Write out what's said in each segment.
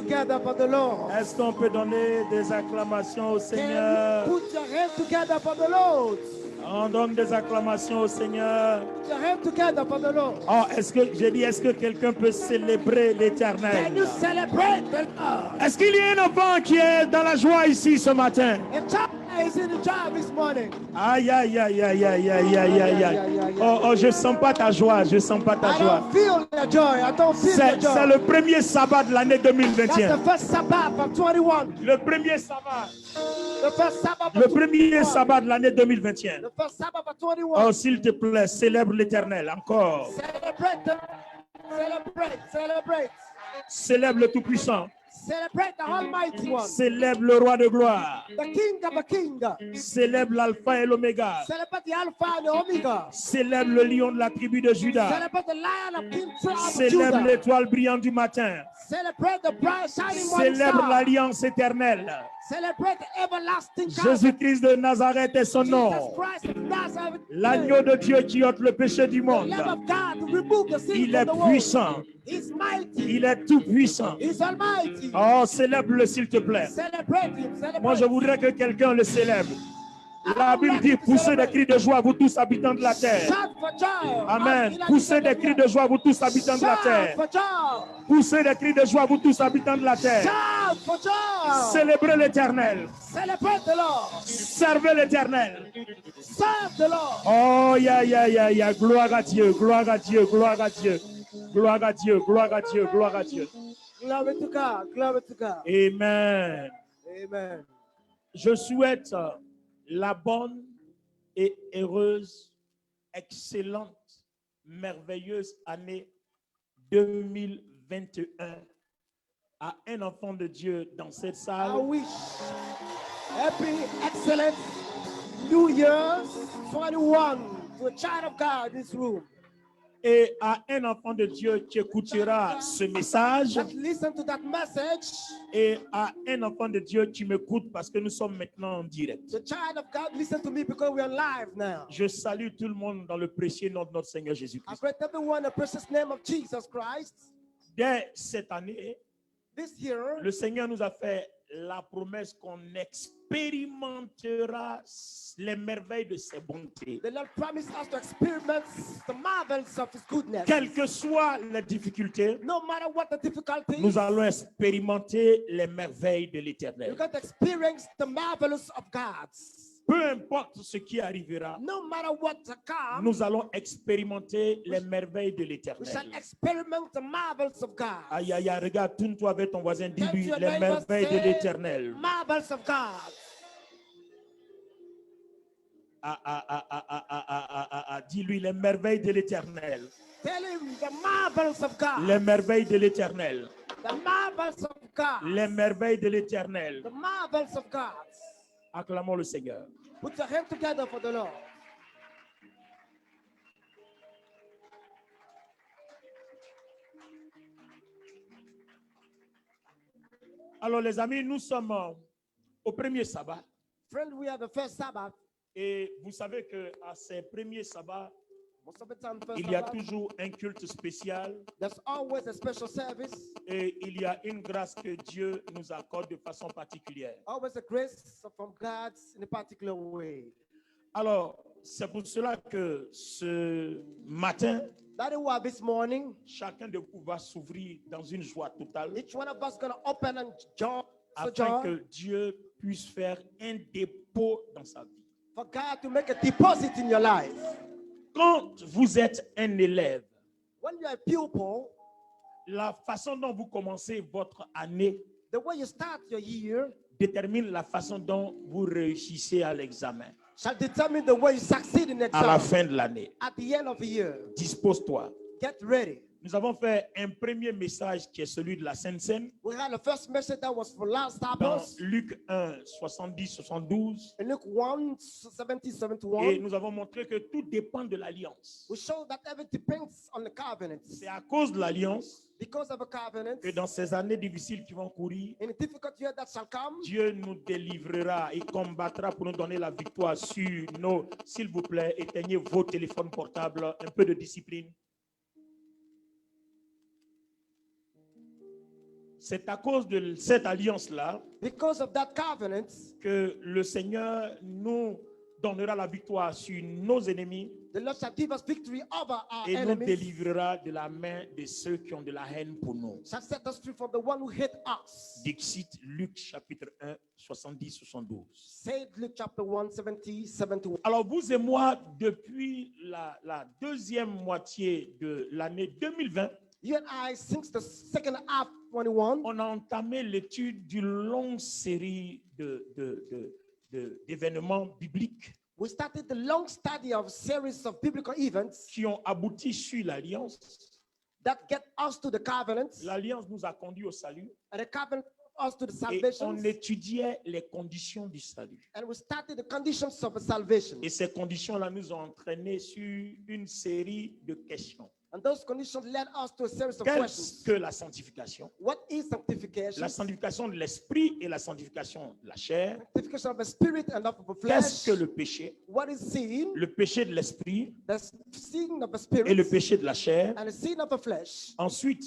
together for the Lord? Est-ce qu'on peut donner des acclamations au Seigneur? Can you put your hands together for the Lord? On donne des acclamations au Seigneur. Put your hands together for the Lord. Oh, est-ce que quelqu'un peut célébrer l'Éternel? Can you celebrate the Lord? Est-ce qu'il y a un enfant qui est dans la joie ici ce matin? A child is in the job this morning. Aïe, aïe, aïe, aïe, aïe, aïe, aïe, aïe, aïe. Oh, je sens pas ta joie, je sens pas ta I joie. don't feel the joy. I don't feel the C'est joy. le premier sabbat de l'année That's 2021. the first Sabbath of 21. Le premier sabbat. The first Sabbath Le of premier 21. sabbat de l'année 2021. The first Sabbath of 21. Oh, s'il te plaît, célèbre l'Éternel encore. Celebrate, celebrate, celebrate. Célèbre le Tout-Puissant. Celebrate the Almighty One. Célèbre le Roi de gloire. The King of the King. Célèbre l'Alpha et l'Oméga. Celebrate the Alpha and the Omega. Célèbre le lion de la tribu de Juda. Celebrate the Lion of King tribe of Célèbre Judah. l'étoile brillante du matin. Celebrate the bright shining morning Célèbre star. l'alliance éternelle. Celebrate the everlasting covenant. Jésus-Christ de Nazareth est son Jesus nom. Christ of Nazareth. L'agneau de Dieu qui ôte le péché du The monde. Lamb of God to remove the sin Il est from the world. puissant. He's mighty. Il est tout puissant. He's almighty. Oh, célèbre-le s'il te plaît. Celebrate him. Celebrate. Moi, je voudrais que quelqu'un le célèbre. La Bible dit, poussez des cris de joie, vous tous habitants de la terre. Shout for joy. Amen. Poussez des cris de joie, vous tous habitants de la Shout terre. for joy. Poussez des cris de joie, vous tous habitants de la terre. Shout for joy. Célébrez l'Éternel. Celebrate the Lord. Servez l'Éternel. Serve the Lord. Oh, ya. Gloire à Dieu, gloire à Dieu, gloire à Dieu. Gloire à Dieu, gloire à Dieu, gloire à Dieu. Glory to God. Glory to God. Amen. Amen. Je souhaite la bonne et heureuse, excellente, merveilleuse année 2021 à un enfant de Dieu dans cette I salle. wish happy, excellent New Year's 21 to a child of God in this room. Et à un enfant de Dieu qui écoutera ce message. Just listen to that message. Et à un enfant de Dieu qui m'écoute parce que nous sommes maintenant en direct. The child of God, listen to me because we are live now. Je salue tout le monde dans le précieux nom de notre Seigneur I Jésus-Christ. greet everyone in the precious name of Jesus Christ. Dès cette année, This year, le Seigneur nous a fait la promesse qu'on expérimentera les merveilles de ses bontés. the Lord promised us to experience the marvels of His goodness. Quelles que soient les difficultés, No matter what the difficulties, nous allons expérimenter les merveilles de you're l'Éternel. going to experience the marvelous of God. Peu importe ce qui arrivera, No matter what comes, nous allons expérimenter les merveilles de we l'Éternel. shall experiment the marvels of God. Aïe, aïe, aïe, regarde, tourne-toi avec ton voisin, Tell dis-lui your les neighbor, merveilles de say, l'Éternel. Marvels of God. Dis-lui les merveilles de l'Éternel. Tell him the marvels of God. Les merveilles de l'Éternel. The marvels of God. Les merveilles de l'Éternel. The marvels of God. Acclamons le Seigneur. Put your hands together for the Lord. Alors les amis, nous sommes au premier sabbat. Friend, we are the first Sabbath. Et vous savez qu'à ces premiers sabbats, Most of the time, first il y a Sabbath, toujours un culte spécial there's always a special service, et il y a une grâce que Dieu nous accorde de façon particulière. always a grace from God in a particular way. Alors, c'est pour cela que ce matin, That is why this morning, chacun de vous va s'ouvrir dans une joie totale each one of us going to open and joy, afin que Dieu puisse faire un dépôt dans sa vie. for God to make a deposit in your life. Quand vous êtes un élève, When you're a pupil, la façon dont vous commencez votre année the way you start your year détermine la façon dont vous réussissez à l'examen shall determine the way you succeed in à la exam. fin de l'année. At the end of the year, Dispose-toi. get ready. Nous avons fait un premier message qui est celui de la Sainte Seine We had the first message that was for last dans Sabbath Luc 1, 70-72. in Luke 1, 70, Et 71. nous avons montré que tout dépend de l'alliance. We show that everything depends on the covenant. C'est à cause de l'alliance Because of a covenant, que dans ces années difficiles qui vont courir, in a difficult year that shall come, Dieu nous délivrera et combattra pour nous donner la victoire sur nos... S'il vous plaît, éteignez vos téléphones portables, un peu de discipline. C'est à cause de cette alliance-là Because of that covenant, que le Seigneur nous donnera la victoire sur nos ennemis the Lord shall give us victory over our et nous enemies, délivrera de la main de ceux qui ont de la haine pour nous. shall set us free from the one who hate us. Dixit Luc chapitre 1, 70-72. Said Luke chapter 1, 70, 71. Alors vous et moi, depuis la deuxième moitié de l'année 2020, You and I, since the second half 21, on a entamé l'étude d'une longue série d'événements bibliques we started the long study of series of biblical events qui ont abouti sur l'alliance. that get us to the covenant, L'alliance nous a conduit au salut and the covenant us to the et salvation, on étudiait les conditions du salut. and we started the conditions of the salvation. Et ces conditions-là nous ont entraînés sur une série de questions. And those conditions led us to a series of Qu'est-ce questions. que la sanctification? What is sanctification? La sanctification de l'esprit et la sanctification de la chair. Sanctification of the spirit and of the Qu'est-ce flesh. que le péché? What is sin? Le péché de l'esprit The sin of the et le spirit péché de la chair. and the sin of the flesh. Ensuite,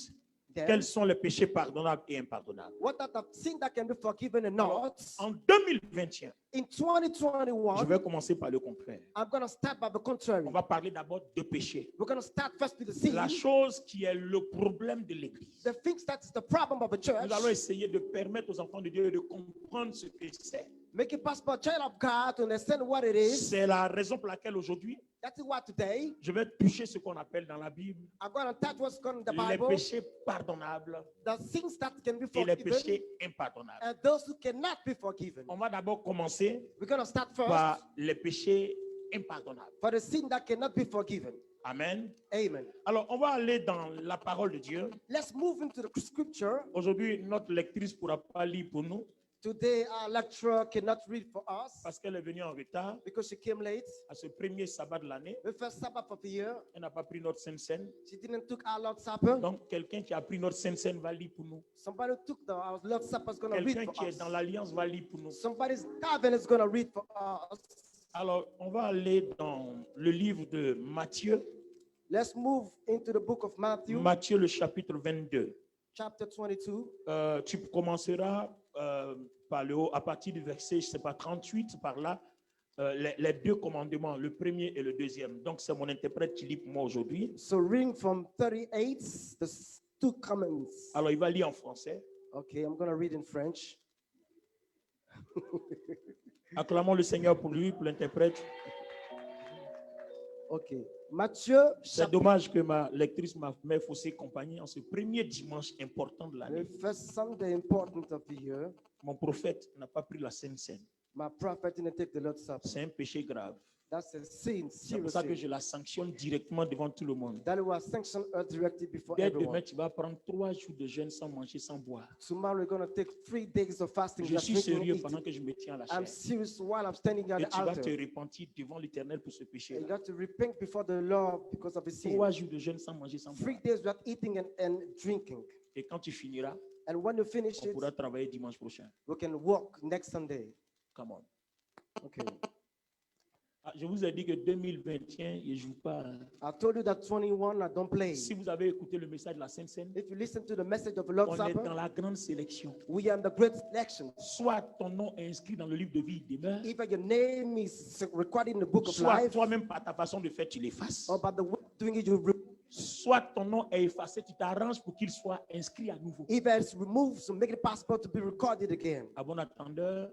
Then, quels sont les péchés pardonnables et impardonnables? what are the sin that can be forgiven and not? En 2021, In je 2021, vais commencer par le contraire. I'm going to start by the contrary. On va parler d'abord de péché. We're going to start first with the sin. La chose qui est le problème de l'Église. The things that is the problem of the church. Nous allons essayer de permettre aux enfants de Dieu de comprendre ce que c'est. Make it possible, a child of God, to understand what it is. C'est la raison pour laquelle aujourd'hui, That is why today je vais toucher ce qu'on appelle dans la Bible I'm going to touch what's going in the les Bible, péchés pardonnables the things that can be et les forgiven, péchés impardonnables. and those who cannot be forgiven. On va d'abord commencer We're going to start first par les péchés impardonnables. for the sin that cannot be forgiven. Amen. Amen. Alors, on va aller dans la parole de Dieu. Let's move into the scripture. Aujourd'hui, notre lectrice ne pourra pas lire pour nous Today, our lecturer cannot read for us parce qu'elle est venue en retard because she came late. à ce premier sabbat de l'année. The first Sabbath of the year, Elle n'a pas pris notre Sainte Seine. she didn't took our Lord's Supper. Donc, quelqu'un qui a pris notre Sainte Seine va lire pour nous. Somebody who took our Lord's Supper is going to read Quelqu'un for qui est us. dans l'alliance va lire pour nous. Somebody's covenant is going to read for us. Alors, on va aller dans le livre de Matthieu, Let's move into the book of Matthew, Matthieu le chapitre 22. chapter 22. Tu commenceras par le haut, à partir du verset, je ne sais pas, 38, par là, les deux commandements, le premier et le deuxième. Donc, c'est mon interprète qui lit pour moi aujourd'hui. So reading from 38, the two commandments. Alors, il va lire en français. Okay, I'm going to read in French. Acclamons le Seigneur pour lui, pour l'interprète. Okay. Matthieu, C'est chapitre, dommage que ma lectrice m'ait faussé compagnie en ce premier dimanche important de the l'année. first Sunday important of the year. Mon prophète n'a pas pris la Sainte Seine. My prophet didn't take the Lord's Supper. C'est un péché grave. That's a sin, C'est serious pour ça que sin. je la sanctionne directement devant tout le monde. That was sanctioned directly before Dès everyone. demain, tu vas prendre 3 jours de jeûne sans manger, sans boire. Tomorrow we're going to take 3 days of fasting. Je just suis drinking and sérieux eating. pendant que je me tiens à la I'm chair. serious while I'm standing at Et the tu vas te altar. repentir devant l'Éternel pour ce You péché. got to repent before the Lord because of his sin. 3 jours de jeûne sans manger, sans 3 boire. days without eating and drinking. Et quand tu finiras, And when you finish on it, pourra travailler dimanche prochain. we can walk next Sunday. Come on. Okay. Ah, je vous ai dit que 2021, je ne joue pas. Hein. I told you that 21, I don't play. Si vous avez écouté le message de la Sainte Seine, If you listen to the message of the Lord's on est dans Supper, la grande sélection. we are in the great selection. Soit ton nom est inscrit dans le livre de vie, il demeure. Either your name is recorded in the book of Soit life, toi-même, par ta façon de faire, tu l'effaces. or by the way of doing it, you Soit ton nom est effacé, tu t'arranges pour qu'il soit inscrit à nouveau. either it's removed to make it possible to be recorded again. À bon attendeur,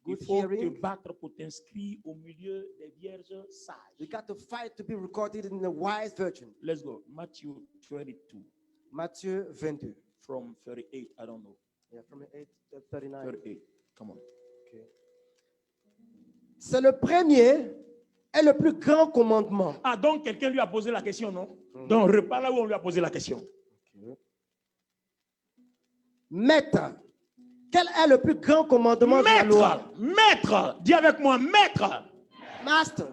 il Good faut te hearing. battre pour t'inscrire au milieu des vierges You sages. got to fight to be recorded in the wise virgin. Let's go. Matthew 22, Matthieu 22. from 38. I don't know. Yeah, from 8 to 39. 38. Come on. Okay. C'est le premier et le plus grand commandement. Ah, donc quelqu'un lui a posé la question, non? Donc repars là où on lui a posé la question. Maître, quel est le plus grand commandement de la loi? Maître, dis avec moi, maître. Master,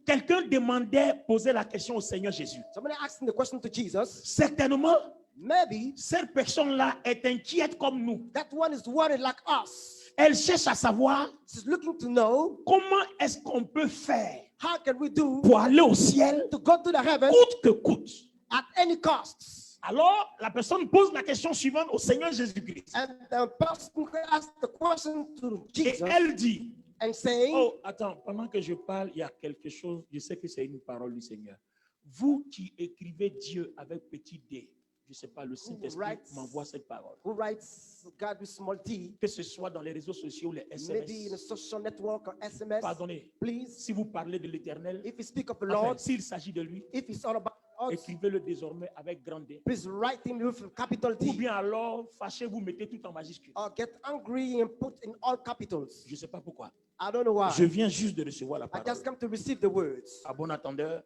Quelqu'un demandait, posait la question au Seigneur Jésus. somebody asking the question to Jesus. Certainement, Maybe cette personne-là est inquiète comme nous. that one is worried like us. Elle cherche à savoir She's looking to know comment est-ce qu'on peut faire how can we do pour aller au ciel to go to the heaven coûte que coûte. at any cost. Alors, la personne pose la question suivante au Seigneur Jésus-Christ. And the person asks the question to Et Jesus elle dit, and saying, oh, attends, pendant que je parle, il y a quelque chose, je sais que c'est une parole du Seigneur. Vous qui écrivez Dieu avec petit d, je ne sais pas, le Saint-Esprit m'envoie cette parole. who writes God with small d, Que ce soit dans les réseaux sociaux, les maybe in a SMS. social network or SMS, Pardonnez, please, si vous parlez de l'Éternel, if you speak of the enfin, Lord, s'il s'agit de lui, if it's all about God, écrivez-le désormais avec grand D. please write him with a capital Ou D, bien alors, fâchez, vous mettez tout en majuscule. or get angry and put in all capitals. Je ne sais pas pourquoi. I don't know why. Je viens juste de recevoir la I parole. just come to receive the words. À bon attendeur,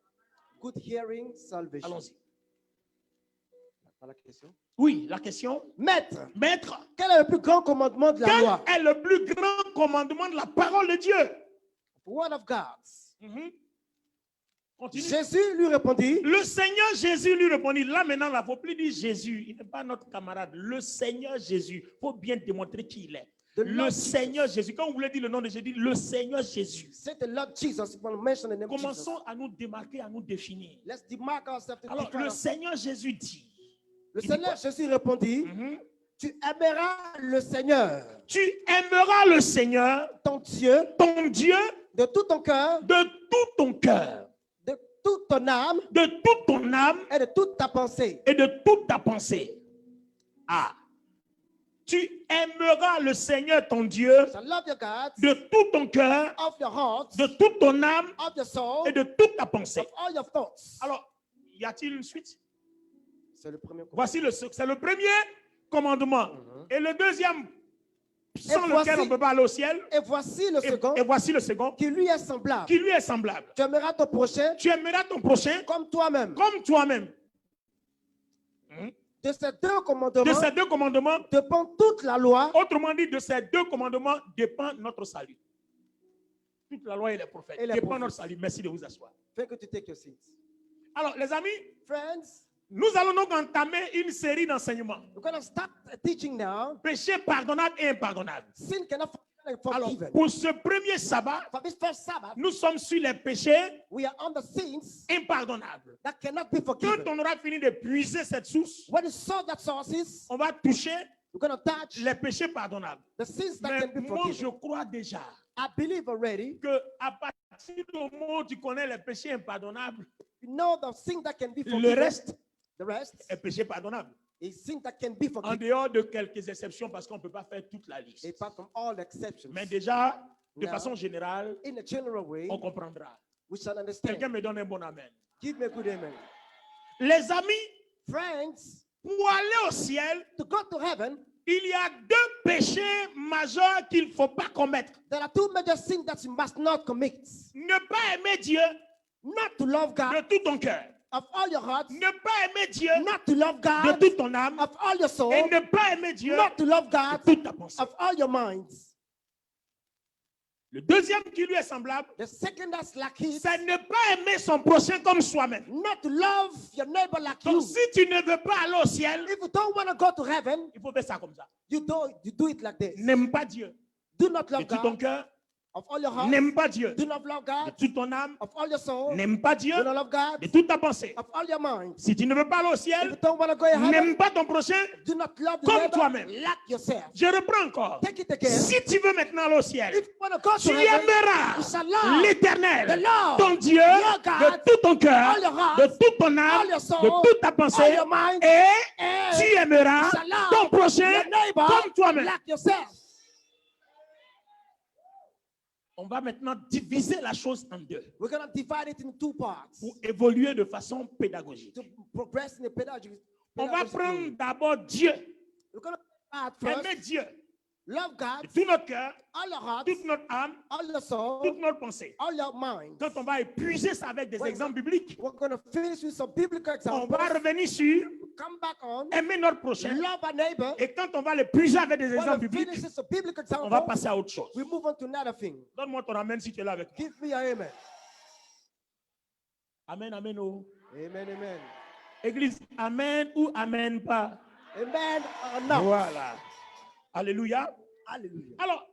Good hearing, salvation. allons-y. Pas la question. Oui, la question. Maître, Maître, quel est le plus grand commandement de la quel loi? est le plus grand commandement de la parole de Dieu? The word of God. Mhm. Continue. Jésus lui répondit, Le Seigneur Jésus lui répondit. Là maintenant, il ne faut plus dire Jésus. Il n'est pas notre camarade. Le Seigneur Jésus. Il faut bien démontrer qui il est. the Le Lord Seigneur Jésus. Quand vous voulez dire le nom de Jésus, le Seigneur Jésus. say the Lord Jesus. If you want to mention the name Jesus, Commençons à nous démarquer, à nous définir. let's demark ourselves. To Alors, define le ourselves. Seigneur Jésus dit. Le il dit Seigneur quoi? Jésus répondit, Mhm. tu aimeras le Seigneur, Tu aimeras le Seigneur, ton Dieu, ton Dieu, de tout ton cœur, de tout ton cœur, de toute ton âme de toute ton âme et de toute ta pensée. et de toute ta pensée. Ah. Tu aimeras le Seigneur ton Dieu You shall love your God de tout ton cœur, of your heart, de toute ton âme of your soul, et de toute ta pensée. of all your thoughts. Alors, y a-t-il une suite? C'est le premier commandement. Voici c'est le premier commandement. Et le deuxième, sans Et lequel voici- on ne peut pas aller au ciel. Et voici le second Et voici le second, qui lui est semblable. qui lui est semblable. Tu aimeras ton prochain Tu aimeras ton prochain comme toi-même. comme toi-même. De ces deux De commandements ces deux commandements, dépend toute la loi autrement dit, de ces deux commandements dépend notre salut. Toute la loi et les prophètes Et les dépend prophètes. notre salut. Merci de vous asseoir. Fais que tu take your seat. Alors, les amis, Friends, nous allons donc entamer une série d'enseignements. we're going to start a teaching now. Péché pardonnable et impardonnable. Sin cannot be Alors, forgiven. pour ce premier sabbat, For this first Sabbath, nous sommes sur les péchés we are on the sins impardonnables. that cannot be Quand forgiven. on aura fini de puiser cette source, When you solve that sources, on va toucher we're going to touch les péchés pardonnables. the sins that Mais can be moi, je forgiven. crois déjà I believe already, que à partir du moment où tu connais les péchés impardonnables, you know the sin that can be le forgiven. reste The rest est péché pardonnable. is sin that can be En forgiven. dehors de quelques exceptions, parce qu'on ne peut pas faire toute la liste. Apart from all exceptions. Mais déjà, de Now, façon générale, in a general way, on comprendra. we shall understand. Quelqu'un me donne un bon amen. Give me a good amen. Les amis, Friends, pour aller au ciel, to go to heaven, il y a deux péchés majeurs qu'il ne faut pas commettre. there are two major sins that you must not commit. Ne pas aimer Dieu Not to love God de tout ton cœur. of all your heart, Ne pas aimer Dieu not to love de God toute ton âme. of all your soul, Et ne pas aimer Dieu not to love God de toute ta pensée. of all your minds. Le deuxième qui lui est semblable, The second that's like it, c'est ne pas aimer son prochain comme soi-même. not to love your neighbor like you. Donc si tu ne veux pas aller au ciel, If you don't want to go to heaven, il faut faire ça comme ça. you do it like this. N'aime pas Dieu Do not de love tout ton God cœur. of all your heart. N'aime pas Dieu Do not love de God toute ton âme. of all your soul. N'aime pas Dieu Do not love God de toute ta pensée. of all your mind. Si tu ne veux pas aller au If you ciel, don't want to go to heaven, n'aime pas ton prochain. do not love the comme neighbor toi-même. like yourself. Je reprends encore. Take it again. Si tu veux maintenant aller au ciel, If you want to go tu to heaven, you aimeras shall love l'Éternel, the Lord, ton Dieu, your God, de tout ton cœur, all your heart, de toute ton âme, all your soul, de toute ta all pensée, your mind, et and tu aimeras you shall love ton prochain your neighbor comme toi-même. like yourself. On va maintenant diviser la chose en deux We're going to divide it in two parts pour évoluer de façon pédagogique. to progress in the pedagogy. On va pedagogy prendre way. d'abord Dieu, We're going to start first. aimer Dieu Love God, de tout notre cœur, all your heart, toute notre âme, all your soul, toute notre pensée. all your mind. Quand on va épuiser ça avec des Ouais. exemples bibliques, We're going to finish with some biblical on examples. va revenir sur Come back on. aimer notre prochain. Love our neighbor. Et quand on va les puiser avec des When exemples we bibliques, finish some biblical on va examples, passer à autre chose. we move on to another thing. Donne-moi ton amen si tu es là avec moi. Give me your amen. Amen, amen. Oh. Amen, amen. Église, amen ou amen pas. Amen or not. Voilà. Alléluia. Hallelujah. Alors,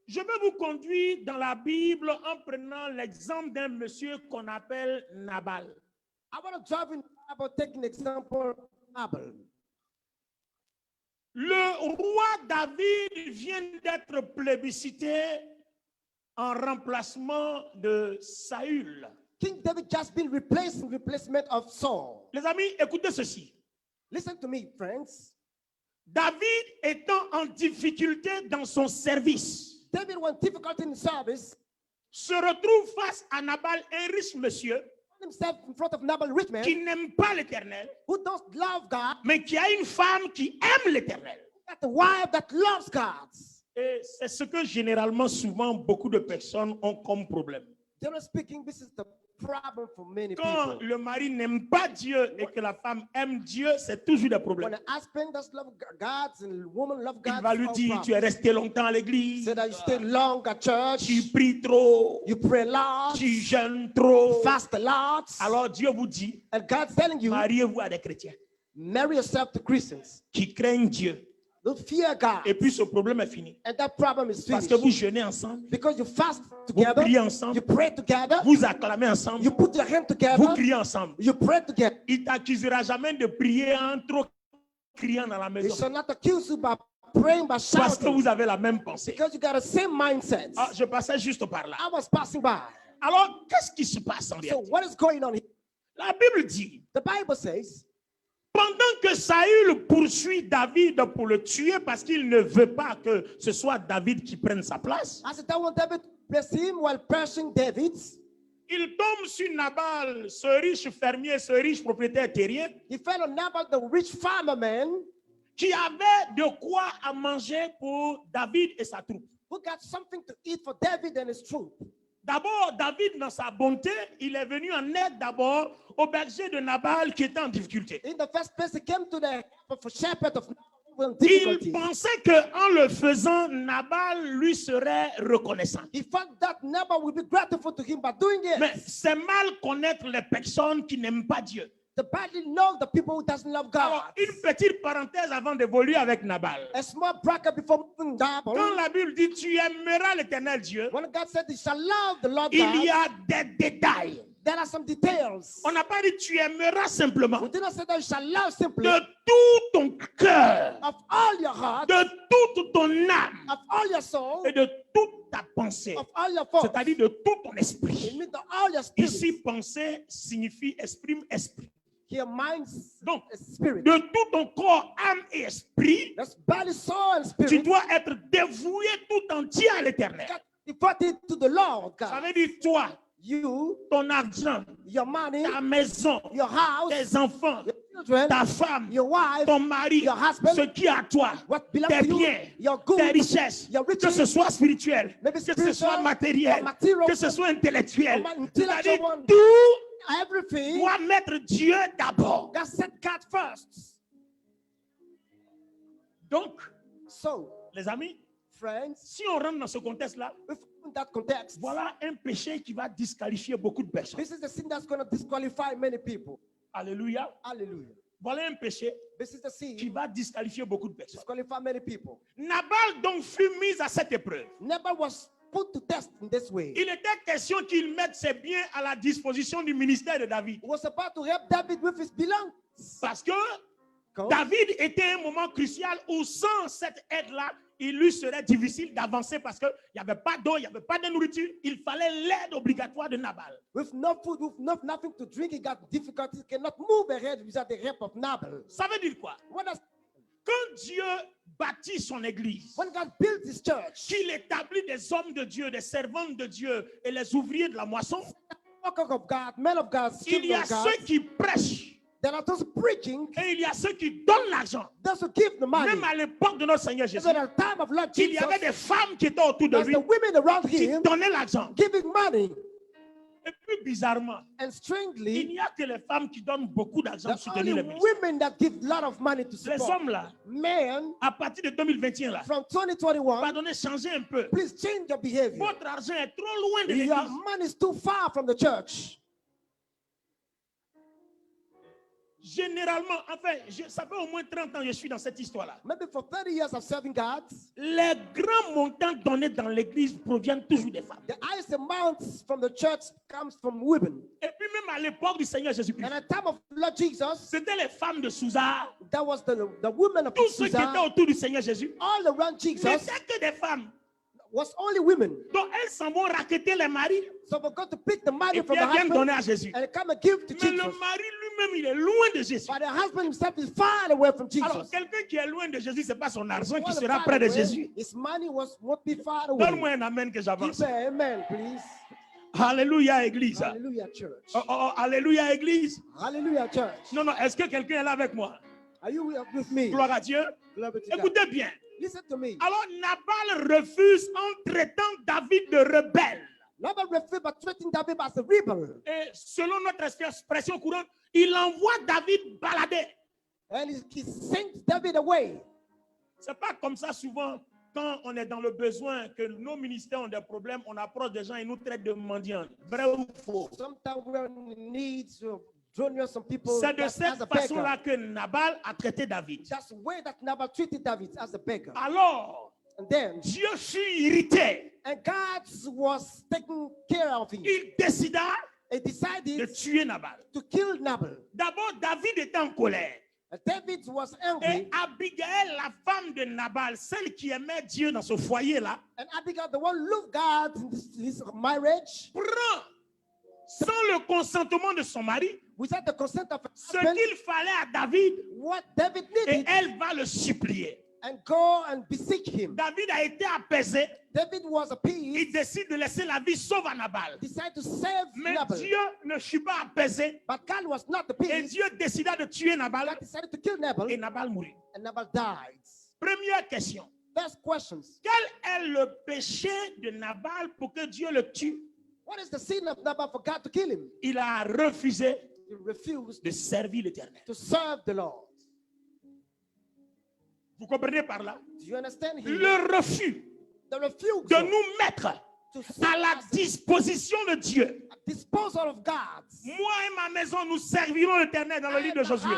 je vais vous conduire dans la Bible en prenant l'exemple d'un monsieur qu'on appelle Nabal. I want to drive in the Bible, take an example Nabal. Le roi David vient d'être plébiscité en remplacement de Saül. King David just been replaced in replacement of Saul. Les amis, écoutez ceci. Listen to me, friends. David étant en difficulté dans son service, David was difficult in service, se retrouve face à Nabal, un riche monsieur himself in front of Nabal, rich man, qui n'aime pas l'Éternel, who don't love God, mais qui a une femme qui aime l'Éternel. got a wife that loves God. Et c'est ce que généralement, souvent, beaucoup de personnes ont comme problème. Generally speaking, this is the problem for many Quand people. le mari n'aime pas Dieu et que la femme aime Dieu, c'est toujours des When problèmes. the husband does love God and the woman love God, Il va lui dire, tu es resté longtemps à l'église, say that you stay long at church, tu pries trop, you pray a lot, tu jeûnes trop. fast a lot, Alors Dieu vous dit, and God's telling you, mariez-vous à des chrétiens marry yourself to Christians. qui craignent Dieu. Don't fear God. Et puis ce problème est fini. And that problem is Parce finished. que vous jeûnez ensemble, Because you fast vous together, priez ensemble, you pray together, vous acclamez ensemble, you put your hand vous together, criez ensemble. you pray together. Il t'accusera jamais de prier en trop criant dans la He maison. shall not accuse you by praying, by Parce que shouting. vous avez la même pensée. Because you got the same mindset. Ah, je passais juste par là. I was passing by. Alors, qu'est-ce qui se passe en So réalité? what is going on here? La Bible dit, The Bible says, pendant que Saül poursuit David pour le tuer parce qu'il ne veut pas que ce soit David qui prenne sa place, as that when David blessed him while pursuing David, il tombe sur Nabal, ce riche fermier, ce riche propriétaire terrien, he fell on Nabal, the rich farmer man, qui avait de quoi à manger pour David et sa troupe. who got something to eat for David and his troop. D'abord, David, dans sa bonté, il est venu en aide d'abord au berger de Nabal qui était en difficulté. In the first place, he came to the help of a shepherd of Nabal with Il difficulties. pensait qu'en le faisant, Nabal lui serait reconnaissant. He felt that Nabal would be grateful to him by doing it. Mais c'est mal connaître les personnes qui n'aiment pas Dieu. The badly know the people who doesn't love God. Alors, une petite parenthèse avant d'évoluer avec Nabal. A small bracket before moving Quand Nabal. la Bible dit tu aimeras l'Éternel Dieu, When God said, "You shall love the Lord il y God," a des détails. there are some details. On n'a pas dit tu aimeras simplement. We did not say that you shall love simply De tout ton cœur, of all your heart, de toute ton âme of all your soul, et de toute ta pensée, of all your thoughts. c'est-à-dire de tout ton It esprit. means that all your spirit, Ici, penser signifie exprime esprit. your minds, Donc, spirit. de tout ton corps, âme et esprit, That's body, soul, and tu spirit. dois être dévoué tout entier à l'Éternel. God devoted to the Lord Ça God. veut dire toi, You, ton argent, your money, ta maison, your house, tes enfants, your children, ta femme, your wife, ton mari, your husband, ce qui est à toi, what belongs tes to you, biens, your tes goods, richesses, your que ce riches, soit spirituel, maybe que ce spiritual, soit matériel, or material, que ce soit intellectuel. or intellectual C'est-à-dire one. tout everything. doit mettre Dieu d'abord. God set God first. Donc, So, les amis, friends, si on rentre dans ce contexte-là, in that context, voilà un péché qui va disqualifier beaucoup de personnes. this is the sin that's going to disqualify many people. Alléluia. Hallelujah. Voilà un péché This is the sin qui va disqualifier beaucoup de personnes. disqualify many people. Nabal donc fut mis à cette épreuve. Never was put to test in this way. Il était question qu'il mette ses biens à la disposition du ministère de David. He was about to help David with his belongings. Parce que Go. David était un moment crucial où sans cette aide-là, il lui serait difficile d'avancer parce qu'il n'y avait pas d'eau, il n'y avait pas de nourriture. Il fallait l'aide obligatoire de Nabal. With no food, with nothing to drink, he got difficulties, cannot move ahead without the help of Nabal. Ça veut dire quoi? What does, Quand Dieu bâtit son église, when God built his church, qu'il établit des hommes de Dieu, des servantes de Dieu et les ouvriers de la moisson, worker of God, men of God, il y children a of God, ceux qui prêchent there are those preaching, et il y a ceux qui donnent l'argent. those who give the money. Même à l'époque de notre Seigneur Jésus, Even at the time of Lord il y Jesus, avait des femmes qui étaient autour de there's lui the women around qui him donnaient l'argent. giving money. Et puis bizarrement, And il strangely, n'y a que les femmes qui donnent beaucoup d'argent pour the soutenir only le ministère. women that give a lot of money to Les support. hommes là, Men, à partir de 2021 là, from 2021, pardonnez, changez un peu. please change your behavior. Votre argent est trop loin de Your l'église. money is too far from the church. Généralement, enfin, ça fait au moins 30 ans que je suis dans cette histoire-là. Maybe for 30 years of serving God, Les grands montants donnés dans l'église proviennent toujours des femmes. the highest amounts from the church comes from women. Et puis même à l'époque du Seigneur Jésus-Christ, And at the time of Lord Jesus, c'était les femmes de Susa, that was the women of tous ceux qui étaient Susa, autour du Seigneur Jésus, all around Jesus n'étaient que des femmes. was only women. Donc elles s'en vont racketter les maris So we're going to pick the money et from puis the elles viennent donner husband à Jésus. and come and give to Mais le Jesus. mari lui-même, il est loin de Jésus. But the husband himself is far away from Alors, Jesus. quelqu'un qui est loin de Jésus, ce n'est pas son argent qui While sera far près de away, Jésus. his money won't be far Donne-moi away. un amen que j'avance. Give me amen, please. Alléluia, Église. Hallelujah, church. Oh, alléluia, Église. Hallelujah, church. Non, est-ce que quelqu'un est là avec moi? Are you with me? Gloire à Dieu. Glory to God. Écoutez bien. Listen to me. Alors, Nabal refuse en traitant David de rebelle. Nobody refused but treating David as a rebel. Et selon notre expression courante, il envoie David balader. And he sent David away. C'est pas comme ça souvent, quand on est dans le besoin, que nos ministères ont des problèmes, on approche des gens et nous traitent de mendiants. Vrai ou faux? Sometimes we need to draw near some people C'est de as cette a façon-là beggar. que Nabal a traité David. That's the way that Nabal treated David, as a beggar. Alors, And then, Dieu fut irrité. and God was taking care of him. Il décida He de decided tuer Nabal. to kill Nabal. D'abord, David était en colère. And David was Et angry. Abigail, la femme de Nabal, celle qui aimait Dieu dans ce foyer-là, And Abigail, the one who loved God in this marriage, prend, sans le consentement de son mari, without the consent of her ce husband, qu'il fallait à David, what David et needed, elle va le supplier. and go and beseech him. David a été apaisé. David was Il appeased, décide de laisser la vie sauve à Nabal. decided to save Mais Nabal. Dieu ne fut pas apaisé. But God was not Et appeased. Dieu décida de tuer Nabal. God decided to kill Nabal, Et Nabal mourut. and Nabal died. Première question. First questions. Quel est le péché de Nabal pour que Dieu le tue? What is the sin of Nabal for God to kill him? Il a refusé He refused de servir l'Éternel. to serve the Lord. Vous comprenez par là? Do you understand here? Le refus The de refusal nous mettre to à la disposition de Dieu. disposal of God. Moi et ma maison, nous servirons l'Éternel dans le livre de Josué.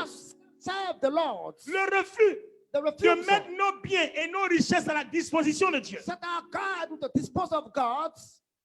Serve the Lord. Le refus The de refusal. mettre nos biens et nos richesses à la disposition de Dieu Set our God into disposal of God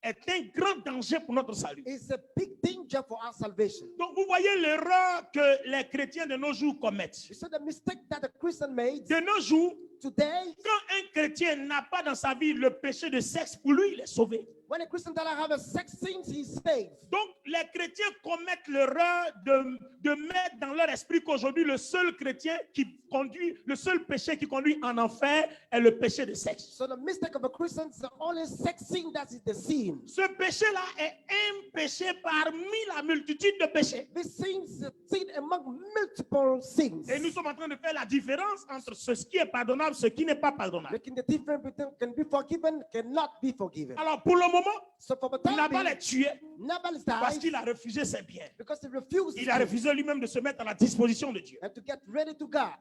est un grand danger pour notre salut. is a big danger for our salvation. Donc, vous voyez l'erreur que les chrétiens de nos jours commettent. You see the mistake that the Christian made De nos jours, today. quand un chrétien n'a pas dans sa vie le péché de sexe, pour lui, il est sauvé. When a Christian doesn't have a sex sin, he's saved. Donc, les chrétiens commettent l'erreur de mettre dans leur esprit qu'aujourd'hui, le seul chrétien qui conduit, le seul péché qui conduit en enfer est le péché de sexe. So the mistake of a Christian is the only sex sin that is the sin. Ce péché-là est un péché parmi la multitude de péchés. This sin is a sin among multiple sins. Et nous sommes en train de faire la différence entre ce qui est pardonnable et ce qui n'est pas pardonnable. Making the difference between can be forgiven, cannot be forgiven. Alors, pour le moment, So for the time Nabal being, est tué Nabal is parce died qu'il a refusé ses biens. because he refused Il a refusé lui-même de se mettre à la disposition de Dieu. and to get ready to God.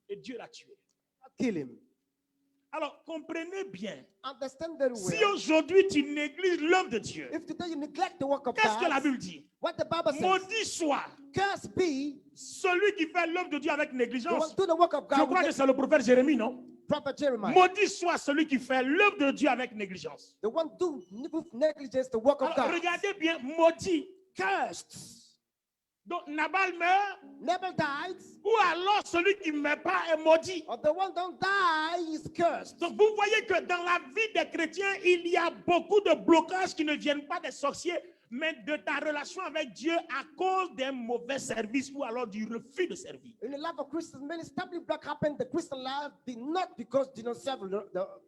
Et Dieu l'a tué. Kill him. Alors, comprenez bien. Understand very Si well. aujourd'hui tu négliges l'œuvre de Dieu, If today you neglect the work of qu'est-ce que la God, Bible dit? what the Bible says, Maudit soit curse be celui qui fait l'œuvre de Dieu avec the one négligence. do the work of Je God crois que with c'est le prophète Jérémie, non? the prophet Jeremiah. Maudit soit celui qui fait l'œuvre de Dieu avec négligence. The one do with negligence the work of Alors, God. regardez bien, maudit. Cursed. Donc, Nabal meurt, Never died. ou alors celui qui ne meurt pas est maudit. Or the one don't die is cursed. Donc, vous voyez que dans la vie des chrétiens, il y a beaucoup de blocages qui ne viennent pas des sorciers, mais de ta relation avec Dieu à cause d'un mauvais service ou alors du refus de servir. In the life of Christians, many stumbling block happen in the Christian life, not because they don't serve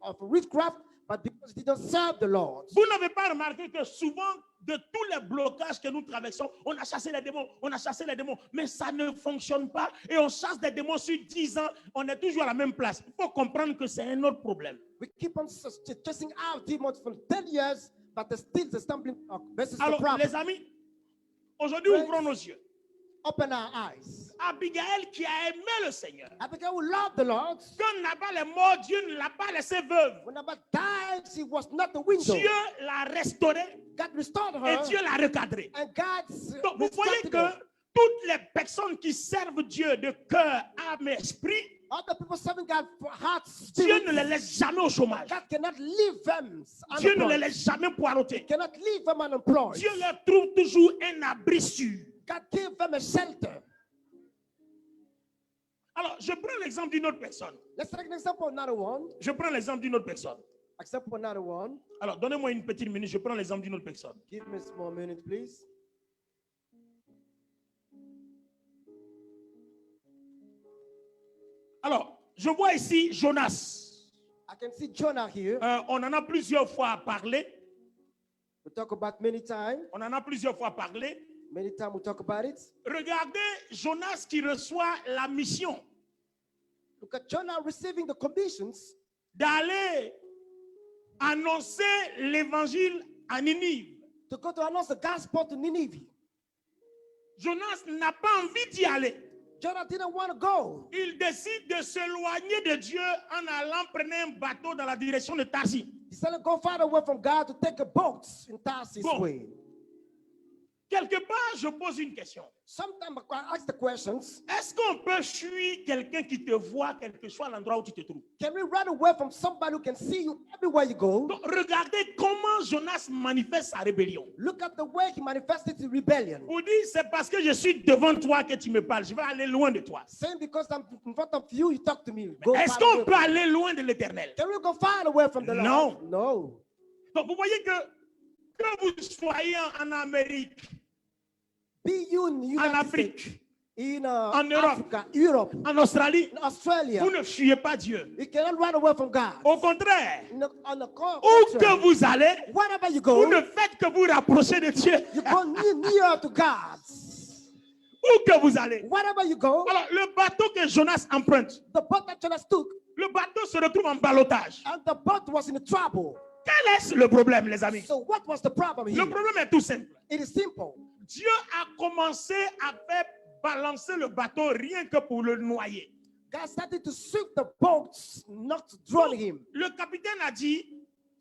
of witchcraft, but because they don't serve the Lord. Vous n'avez pas remarqué que souvent, de tous les blocages que nous traversons, on a chassé les démons, mais ça ne fonctionne pas et on chasse des démons sur 10 ans, on est toujours à la même place. Il faut comprendre que c'est un autre problème. We keep on chasing out demons for 10 years, but there's still the stumbling block. This is the Alors, problem. les amis, aujourd'hui, ouvrons nos yeux. Open our eyes. Abigail qui a aimé le Seigneur. Abigail who loved the Lord. Quand Nabal est mort, Dieu ne l'a pas laissé veuve. When Nabal died, she was not the window. Dieu l'a restaurée God restored et her, Dieu l'a recadrée. and God Donc, vous voyez restored que her. toutes les personnes qui servent Dieu de cœur, âme et esprit, All the people serving God for heart, Dieu spirit, ne les laisse jamais au chômage. God cannot leave them Dieu ne les unemployed. laisse jamais poireauter. Cannot leave them unemployed. Dieu leur trouve toujours un abri sûr. God give them a shelter. Alors, je prends l'exemple d'une autre personne. Let's take an example of another one. Je prends l'exemple d'une autre personne. Example of another one. Alors, donnez-moi une petite minute, je prends l'exemple d'une autre personne. Give me a small minute, please. Alors, je vois ici Jonas. I can see Jonah here. On en a plusieurs fois parlé. We talk about many times. On en a plusieurs fois parlé. Many times we talk about it. Regardez Jonas qui reçoit la mission Look at Jonah receiving the commissions d'aller annoncer l'évangile à Ninive. to go to announce the gospel to Nineveh. Jonas n'a pas envie d'y aller. Jonah didn't want to go. Il décide de s'éloigner de Dieu en allant prendre un bateau dans la direction de Tarsis. He said to go far away from God to take a boat in Tarsus Bon. way. Quelque part, je pose une question. Sometimes I ask the questions, Est-ce qu'on peut fuir quelqu'un qui te voit, quel que soit l'endroit où tu te trouves? can we run away from somebody who can see you everywhere you go? Donc, regardez comment Jonas manifeste sa rébellion. Look at the way he manifested his rebellion. Vous dites, c'est parce que je suis devant toi que tu me parles. Je vais aller loin de toi. Saying because I'm in front of you, you talk to me. Go Est-ce far qu'on away. peut aller loin de l'éternel? Can we go far away from the No. Lord? No. Donc, vous voyez que vous soyez en Amérique, Be you in the en United States, Afrique, in en Europe, Africa, Europe, en Australie, in Australia, vous ne fuyez pas Dieu. you cannot run away from God. Au contraire, On the où que contrary, vous allez, wherever you vous go, ne faites que vous rapprocher de Dieu. you go near to God. Où que vous allez. Wherever you go, Alors, le bateau que Jonas emprunte, the boat that Jonas took, le bateau se retrouve en ballottage. and the boat was in trouble. Quel est le problème, les amis? So what was the problem here? Le problème est tout simple. It is simple. Dieu a commencé à faire balancer le bateau rien que pour le noyer. God started to sweep the boats, not to drown him. Le capitaine a dit,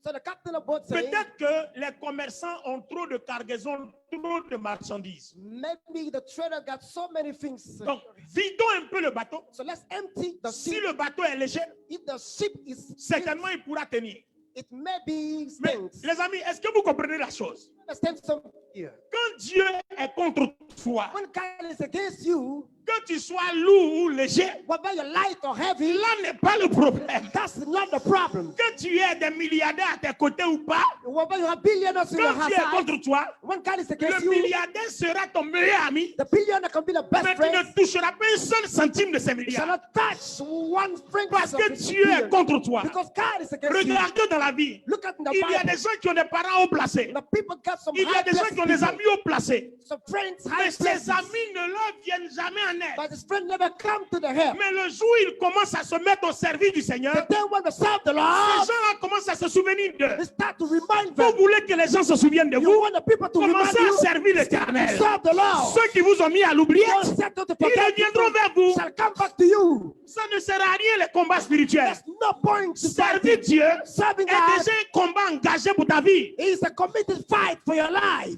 So the captain of the boat said, peut-être que les commerçants ont trop de cargaison, trop de marchandises. maybe the trader got so many things. Donc, vidons un peu le bateau. So let's empty the Si ship. le bateau est léger, If the ship is, certainement il pourra tenir. it may be Mais stinks. les amis, est-ce que vous comprenez la chose? Understand something here. Quand Dieu est contre toi, When God is against you, que tu sois lourd ou léger, whether you're light or heavy, là n'est pas le problème. that's not the problem. Que tu aies des milliardaires à tes côtés ou pas, Whether you have billionaires in your quand Dieu est house, contre toi, when God is against le you, milliardaire sera ton meilleur ami, the billionaire can be the best mais tu friend. ne toucheras pas un seul centime de ces You shall milliards. not touch one finger Parce of que his Dieu est billion. contre toi. Because God is against you. Regardez dans la vie. Look at the Il y a Bible. des gens qui ont des parents haut placés. The people got some Il y a high des gens qui ont des placed amis people, haut placés. some friends Mais high ces places, amis ne leur viennent jamais en aide. but his friend never come to the help. Mais le jour où ils commencent à se mettre au service du Seigneur, But then when they serve the ces Lord, gens-là commencent à se souvenir d'eux. they start to remind Vous them. voulez que les gens se souviennent de You vous? want the people to remind Commencez à you servir to l'Éternel. serve the Lord. Ceux qui vous ont mis à l'oubliette, Those set to ils forget reviendront you vers vous. shall come back to you. Ça ne sert à rien les combats spirituels. There's no point to Servir fighting. Dieu Serving est God déjà un combat engagé pour ta vie. is a committed fight for your life.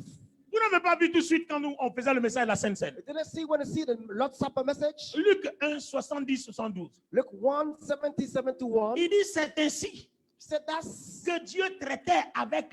Vous n'avez pas vu tout de suite quand on faisait le message de la Sainte Seine. You didn't see when you see the Lord's Supper message? Luc 1, 70, 72. Luke 1, 70, 71. Il dit c'est ainsi He said that's que Dieu traitait avec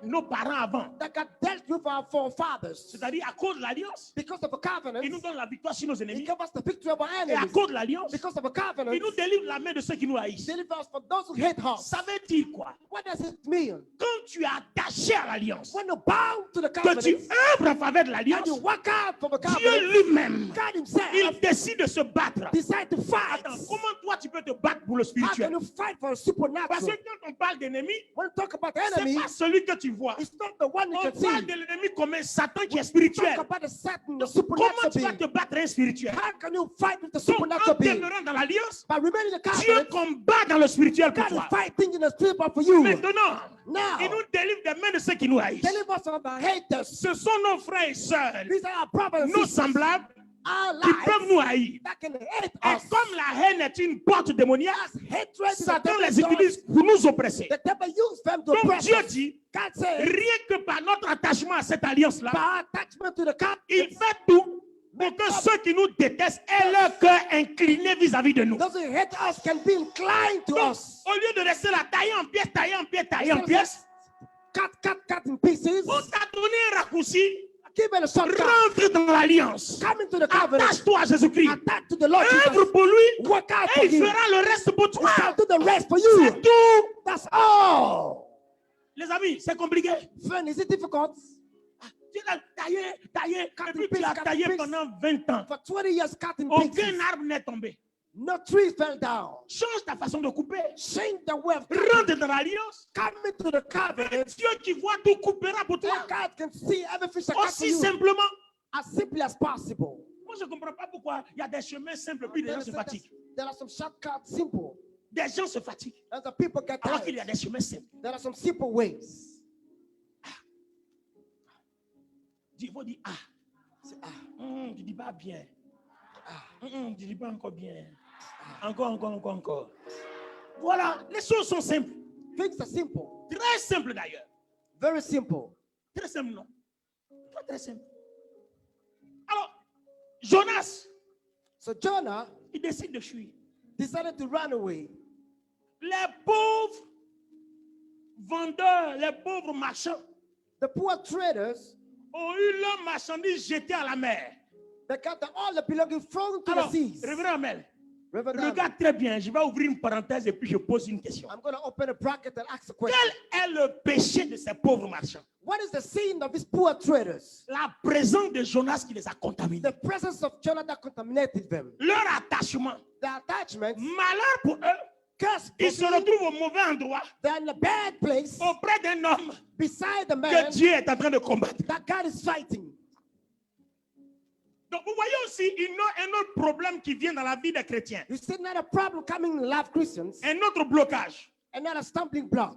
nos parents avant. that God dealt with our forefathers. C'est-à-dire à cause de l'alliance, Because of a covenant, il nous donne la victoire sur nos He ennemis. gave us the victory of our Et à enemies. cause de l'alliance, Because of a covenant, il nous délivre de la main de ceux qui nous haïssent. deliver us from those who hate us. Ça veut dire quoi? What does it mean? Quand tu es attaché à l'alliance, When you bow to the que covenant tu œuvres en faveur de and l'alliance, you walk out from the Dieu covenant, lui-même, God Himself il décide de se battre. decide to fight. Attends, comment toi tu peux te battre pour le How can spirituel? you fight for a Parce supernatural? que quand on parle d'ennemi, When you talk about the c'est enemy, pas celui que tu vois. it's not the one you On can parle see. de l'ennemi comme un Satan qui est Talk spirituel. about the Satan, the Comment supernatural tu vas being. te battre un spirituel? How can you fight with the Donc, supernatural en being? demeurant dans l'alliance, By remaining in the Dieu covenant, combat dans le spirituel pour God is toi. fighting in the spirit for you. Maintenant, Now, il nous délivre des mains de ceux qui nous haïssent. deliver us from the haters. Ce sont nos frères et sœurs, These are our brothers and nos sisters, semblables, our qui peuvent lives nous haïr. that can hate Et us. comme la haine est une porte démoniaque, Hatred is a Satan les devil's utilise pour nous oppresser. The devil used them to Donc oppress Dieu us. dit, God says, rien que par notre attachement à cette alliance-là, by our attachment to the il covenant, fait tout pour que ceux qui nous détestent aient leur cœur incliné vis-à-vis de nous. Those who hate us can be inclined to Donc, us. au lieu de rester là, tailler en pièces, tailler en pièces, tailler en pièces, Cut in pieces. on t'a donné un raccourci. Give it a shortcut. Rentre dans l'alliance. Come into the covenant. Attache-toi à Jésus-Christ. Attach to the Lord Œuvre Jesus. pour lui. Work out Et for il you. fera le reste pour toi. He shall do the rest for you. C'est tout. That's all. Les amis, c'est compliqué. Friend, is it difficult? Tu as taillé, et puis tu piece, as cut taillé piece. pendant 20 ans. For 20 years, cutting Aucun pieces. arbre n'est tombé. No tree fell down. Change ta façon de couper. Change the way of cutting. Rentre dans l'alliance. Come into the Et covenant. Dieu qui voit tout coupera pour toi. And God can see everything shall cut for Aussi you simplement. as simply as possible. Moi, je ne comprends pas pourquoi il y a des chemins simples puis des gens se fatiguent. There are some shortcuts, simple. Des gens se fatiguent. And the people get Alors qu'il y a tired. des chemins simples. There are some simple ways. Il faut dire, Say, ah, tu dis pas bien. Tu dis pas encore bien. Encore. Voilà, les choses sont simples. things are simple. Très simples d'ailleurs. Very simple. Très simple, non? Pas très simple. Alors, Jonas, So Jonah il décide de fuir. decided to run away. Les pauvres vendeurs, les pauvres marchands The poor traders, ont eu leurs marchandises jetées à la mer. they got all the belongings thrown to Alors, the seas. Révérend Amel, Reverend Adam, regarde très bien, je vais ouvrir une parenthèse et puis je pose une question. I'm going to open a bracket and ask a question. Quel est le péché de ces pauvres marchands? What is the sin of these poor traders? La présence de Jonas qui les a contaminés. The presence of Jonah that contaminated them. Leur attachement. The attachment, Malheur pour eux. curse Ils se for them. retrouvent au mauvais endroit They're in a bad place auprès d'un homme beside the que man Dieu est en train de combattre. that God is fighting. Donc vous voyez aussi un autre problème qui vient dans la vie des chrétiens. You see another problem coming in the life of Christians, Un autre blocage. another stumbling block.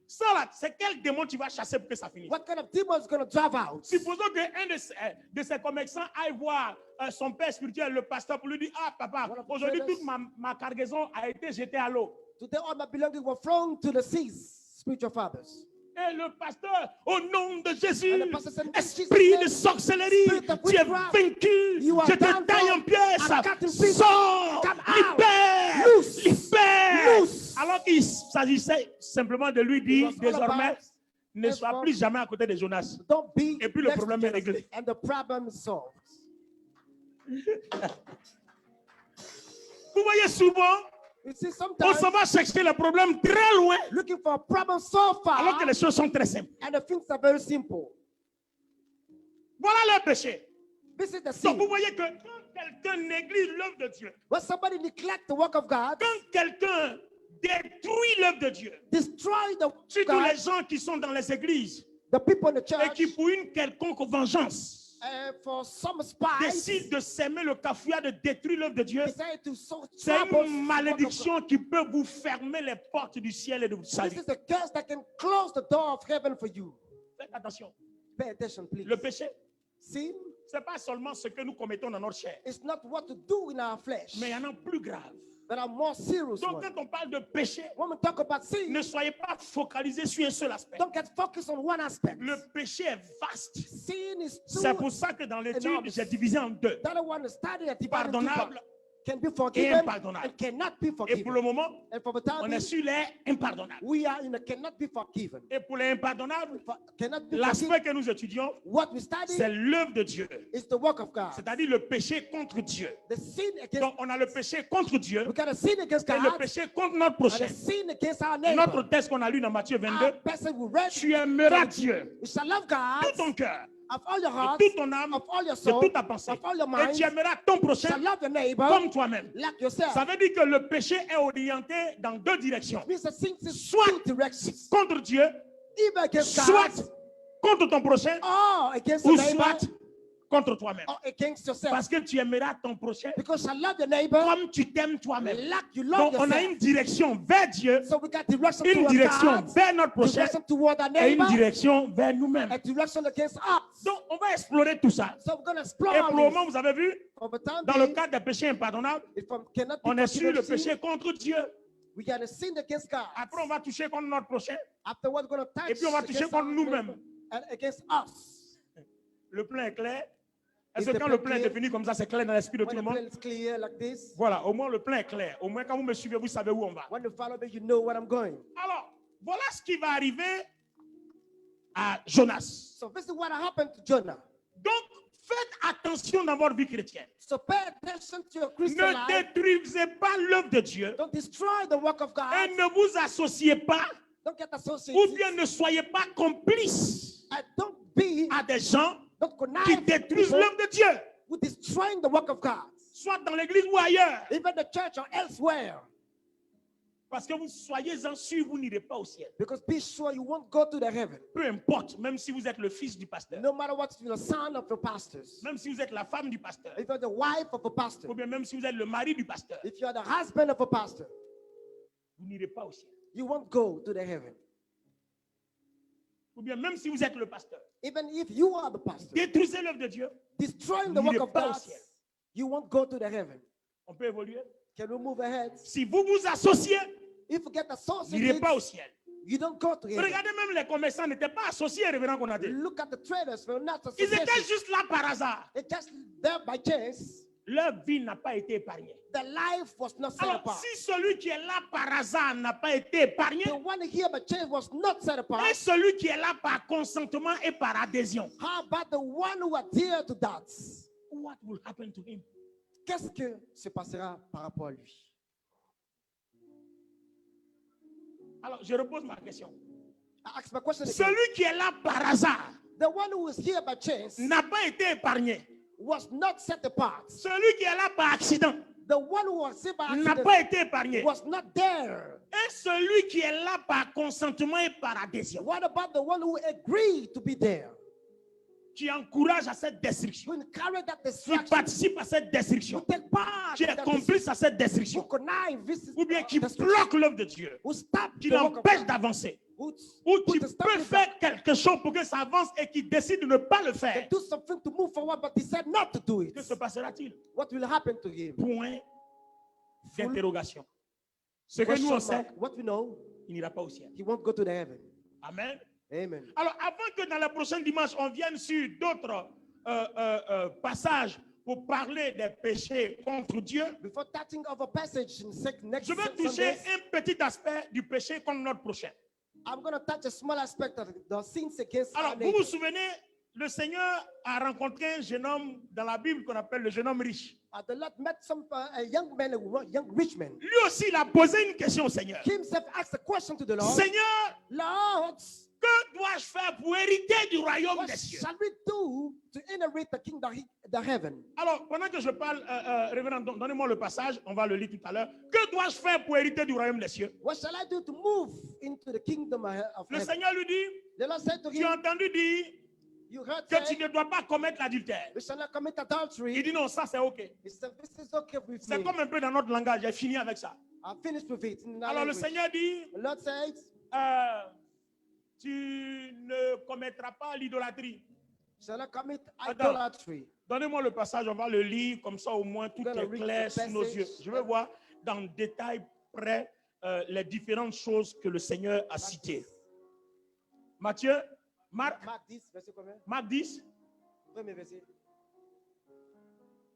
Ça là, c'est quel démon tu vas chasser pour que ça finisse? What kind of demon is going to drive out? Supposons qu'un de ces commerçants aille voir son père spirituel, le pasteur, pour lui dire, ah papa, One of the aujourd'hui traders. toute ma cargaison a été jetée à l'eau. Today all my belongings were thrown to the seas, spiritual fathers. Et le pasteur, au nom de Jésus, And the pastor said, esprit de Jesus, sorcellerie, spirit of tu es witchcraft, vaincu, you are je te done taille for, en pièces, I'm cut in pieces, sors, come out, libère, loose, libère. loose. Alors qu'il s'agissait simplement de lui dire, It was all désormais, about, ne sois therefore, plus jamais à côté de Jonas. Don't be Et puis le next to problème est Jonah, réglé. and the problem is solved. Vous voyez souvent, You see, on sometimes s'en va chercher le problème très loin, looking for a problem so far, alors que les choses sont très simples. and the things are very simple. Voilà le péché. This is the Donc vous sin. voyez que quand quelqu'un néglige l'œuvre de Dieu, When somebody neglect the work of God, quand quelqu'un détruit l'œuvre de Dieu, destroy the surtout God, les gens qui sont dans les églises the people in the et church, qui pour une quelconque vengeance for some spies, décident de s'aimer le cafouillard, de détruire l'œuvre de Dieu, decide to sow c'est troubles. une malédiction qui peut vous fermer les portes du ciel et de votre This salut. is a curse that can close the door of heaven for you. Faites attention. Pay attention, please. Le péché, Sin ce n'est pas seulement ce que nous commettons dans notre chair, is not what to do in our flesh. mais il y en a plus grave. There are more serious Donc ones. quand on parle de péché, When we talk about sin, ne soyez pas focalisés sur un seul aspect. don't get focused on one aspect. Le péché est vaste. Sin is C'est too. pour ça que dans l'étude, enormous. j'ai divisé en deux. The other one is studied at Pardonnable can be et forgiven impardonnable. and cannot be Et pour forgiven. le moment, And for the time on est being, sur les impardonnables. we are in a cannot be forgiven. Et pour les impardonnables, Cannot be forgiven. l'aspect que nous étudions, What we study c'est l'œuvre de Dieu. is the work of God. C'est-à-dire le péché contre Dieu. The sin against Donc on a le péché contre Dieu we got a sin against et le God péché contre notre and prochain. a sin against our neighbor. Notre texte qu'on a lu dans Matthieu 22, Our person will read, tu aimeras Dieu you shall love de God tout ton cœur, of all your de heart, toute ton âme, of all your de soul, toute ta pensée. of all your Et mind. tu aimeras ton You prochain shall love your neighbor comme toi-même. like yourself. Ça veut dire que le péché est orienté dans deux directions. It means the sin is Soit two directions. contre Dieu, Either against soit God contre ton prochain, or against ou the neighbor soit contre toi-même. or against yourself. Parce que tu aimeras ton prochain Because you shall love your neighbor comme tu t'aimes toi-même. like you love Donc on a yourself. une direction vers Dieu, So we got direction une toward direction God, vers notre prochain direction toward our et neighbor, une direction vers nous-mêmes. and direction against us. Donc on va explorer tout ça. So we're going to explore Et pour le all moment, this. vous avez vu, Over time, dans le cadre des péchés impardonnables, if I cannot be on est sur forgiven le sin, péché contre Dieu. we got to sin against God. Après, on va toucher contre notre prochain. Afterwards, we're going to touch Et puis on va toucher against contre our nous-mêmes. neighbor and against us. Le plan est clair. Est-ce Is que the quand le plan plein est clear? défini comme ça, c'est clair dans l'esprit de tout When le the monde? plan is clear like this, Voilà, au moins le plein est clair. Au moins quand vous me suivez, vous savez où on va. when you follow me, you know where I'm going. Alors, voilà ce qui va arriver à Jonas. So this is what happened to Jonah. Donc, faites attention dans votre vie chrétienne. So pay attention to your Christian Ne life. détruisez pas l'œuvre de Dieu Don't destroy the work of God. et ne vous associez pas Don't get ou associated. bien ne soyez pas complices And don't be, à des gens don't qui connive with détruisent people l'œuvre de Dieu, who destroying the work of God. soit dans l'église ou ailleurs. Even the church or elsewhere. Parce que vous soyez-en sûrs, vous n'irez pas au ciel. Because be sure you won't go to the heaven. Peu importe, même si vous êtes le fils du pasteur, No matter what, you're the son of the pastors. même si vous êtes la femme du pasteur, If you're the wife of a pastor. ou bien même si vous êtes le mari du pasteur, If you're the husband of a pastor. vous n'irez pas au ciel. You won't go to the heaven. Ou bien même si vous êtes le pasteur, Even if you are the pastor. détruisez l'œuvre de Dieu, Destroying the N'irez work of pas au God. ciel. You won't go to the heaven. on peut évoluer. Can we move ahead? Si vous vous associez, If you get vous n'irez pas au associated, ciel. you don't go to heaven. Regardez, même les commerçants n'étaient pas associés, révérend Konaté. Look at the traders. They're not Ils associated. étaient juste là par hasard. They're just there by chance. Leur vie n'a pas été épargnée. The life was not set Alors, apart. si celui qui est là par hasard n'a pas été épargné, The one here by chance was not set apart. et celui qui est là par consentement et par adhésion, How about the one who adhered to that? what will happen to him? Qu'est-ce que se passera par rapport à lui? Alors, je repose ma question. I ask my question again. Celui qui est là par hasard The one who was here by chance n'a pas été épargné. was not set apart. Celui qui est là par accident The one who was here by n'a accident pas été épargné. was not there. Et celui qui est là par consentement et par adhésion, What about the one who agreed to be there? qui encourage à cette destruction, Who encouraged that qui destruction? participe à cette Who destruction, take part qui in est that complice à cette who destruction, connive this ou bien qui destruction, bloque l'œuvre de Dieu, who stop qui the work of l'empêche God, d'avancer, who ou qui put a stop peut to faire quelque chose pour que ça avance et qui décide de ne pas le can faire, do something to move forward, but he said not to do it. que se passera-t-il? What will happen to him? Point d'interrogation. Ce que Question nous on sait, mark. What we know, il n'ira pas au ciel. he won't go to the heaven. Amen. Amen. Alors, avant que dans la prochaine dimanche, on vienne sur d'autres passages pour parler des péchés contre Dieu, Before touching of a passage in next je veux toucher Sundays, un petit aspect du péché contre notre prochain. I'm going to touch a small aspect of the sins against Alors, our vous vous neighbor. souvenez, le Seigneur a rencontré un jeune homme dans la Bible qu'on appelle le jeune homme riche. The Lord met a young man, a young rich man. Lui aussi, il a posé une question au Seigneur. He himself asked a question to the Lord. Seigneur, Lord, que dois-je faire pour hériter du royaume what des cieux? shall we do to inherit the kingdom, the heaven? Alors, pendant que je parle, révérend, donnez-moi le passage, on va le lire tout à l'heure. Que dois-je faire pour hériter du royaume des cieux? What shall I do to move into the kingdom of Le heaven? Seigneur lui dit, The Lord said to tu as him, entendu dire you heard que tu say, ne dois pas commettre l'adultère. we shall not commit Il adultery. dit non, ça c'est OK. He said, this is okay with C'est me. comme un peu dans notre langage, j'ai fini avec ça. I'm finished with it. in our Alors le language. Seigneur dit, The Lord said, tu ne commettras pas l'idolâtrie. shall not commit Attends. idolatry. Donnez-moi le passage, on va le lire, comme ça au moins tout Gonna est read clair the sous nos passage. yeux. Je vais voir dans le détail près les différentes choses que le Seigneur a citées. Matthieu, Marc, Marc 10, verset combien? Marc 10, Premier verset.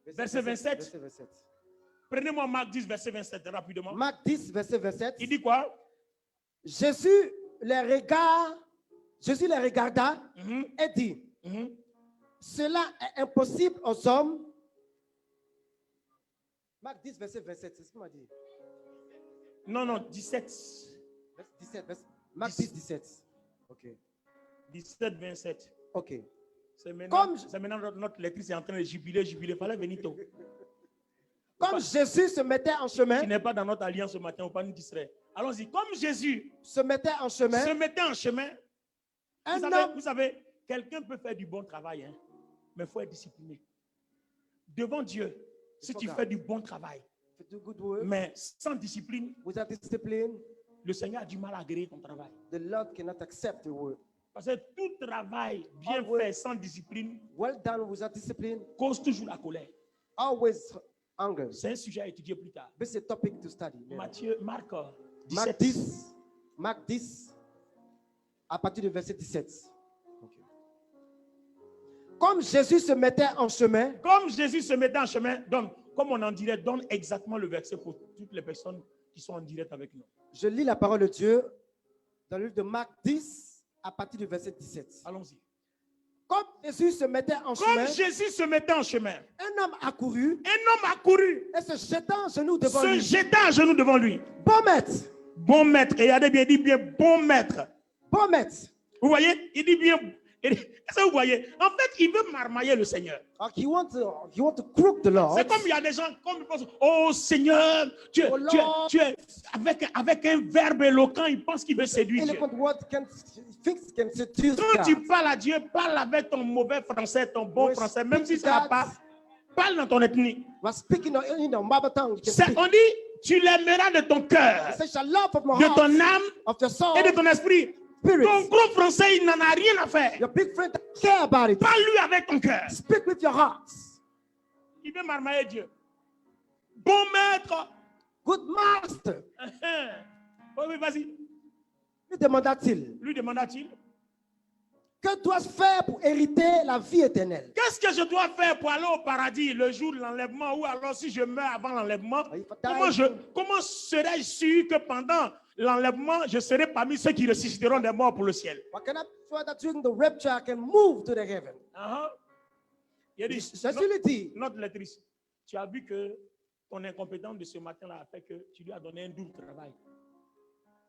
Verset 27. Verset 27. prenez-moi Marc 10, verset 27 rapidement. Marc 10, verset 27. Il dit quoi? Jésus les regarda Mhm, et dit, mhm. cela est impossible aux hommes. Marc 10, verset 27, c'est ce qu'il m'a dit. Non, non, 17. Verset 17, Marc 10, 17. Ok. 17, 27. Ok. C'est maintenant, Comme- c'est maintenant notre lectrice est en train de jubiler. Il fallait venir tôt. Comme Jésus se mettait en chemin, Qui n'est pas dans notre alliance ce matin, on ne va pas nous distraire. Allons-y. Comme Jésus se mettait en chemin, se mettait en chemin, un vous homme, savez, quelqu'un peut faire du bon travail, hein, mais il faut être discipliné. Devant Dieu, si faut tu garder. fais du bon travail, do good work, mais sans discipline, without discipline, le Seigneur a du mal à agréer ton travail. the Lord cannot accept the work. Parce que tout travail bien Ah, oui. fait sans discipline Well done without discipline, cause toujours la colère. always anger. C'est un sujet à étudier plus tard. This is a topic to study. Marc Marc 10, Marc 10, à partir du verset 17. Ok. Comme Jésus se mettait en chemin, Comme Jésus se mettait en chemin, donc, comme on en dirait, donne exactement le verset pour toutes les personnes qui sont en direct avec nous. je lis la parole de Dieu dans le livre de Marc 10, à partir du verset 17. Allons-y. Comme Jésus se mettait en Comme chemin, Jésus se mettait en chemin, un homme accourut un homme a couru, et se jetant à genoux devant se lui. jeta à genoux devant lui. Bon maître, Bon maître, et regardez bien, il dit bien bon maître. bon maître. Vous voyez, il dit bien. Est-ce que vous voyez? En fait, il veut marmailler le Seigneur. He want to crook the Lord. C'est comme il y a des gens, comme ils pensent, oh Seigneur, tu es avec un verbe éloquent, il pense qu'il veut séduire Dieu. Eloquent word can seduce Quand God. tu parles à Dieu, parle avec ton mauvais français, ton bon Oui, français, même si speak ça va that. pas. Parle dans ton ethnie. Was speaking in the mother tongue. You can speak. On dit, tu l'aimeras de ton cœur, He says, shall love of my de heart, ton âme of your soul, et de ton esprit. spirit. Ton gros français, il n'en a rien à faire. Your big friend doesn't care about it. Parle-lui avec ton cœur. Speak with your heart. Il veut marmailler Dieu. Bon maître. Good master. Oui, oui, vas-y. Lui demanda-t-il, Lui demanda-t-il, que dois-je faire pour hériter la vie éternelle? qu'est-ce que je dois faire pour aller au paradis le jour de l'enlèvement, ou alors si je meurs avant l'enlèvement, comment serais-je sûr que pendant l'enlèvement, je serai parmi ceux qui ressusciteront des morts pour le ciel? What can I be sure that during the rapture I can move to the heaven? Il a dit, Jésus lui dit, notre lectrice, tu as vu que ton incompétence de ce matin-là a fait que tu lui as donné un double travail.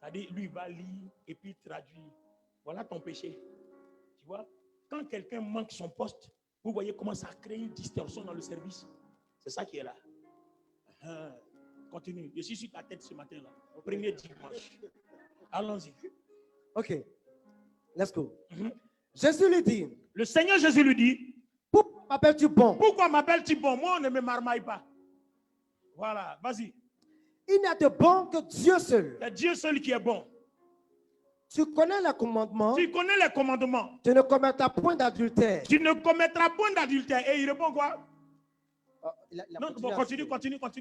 C'est-à-dire, lui va lire et puis traduire. Voilà ton péché. Tu vois, quand quelqu'un manque son poste, vous voyez comment ça crée une distorsion dans le service. C'est ça qui est là. Continue. Je suis sur ta tête ce matin-là. Au premier dimanche. Allons-y. OK, let's go. Jésus lui dit, Le Seigneur Jésus lui dit, pourquoi m'appelles-tu bon? pourquoi m'appelles-tu bon? Moi, on ne me marmaille pas. Voilà, vas-y. Il n'y a de bon que Dieu seul. C'est Dieu seul qui est bon. Tu connais les commandements. Tu connais les commandements. Tu ne commettras point d'adultère. Tu ne commettras point d'adultère. Et il répond quoi? Non, bon, continue.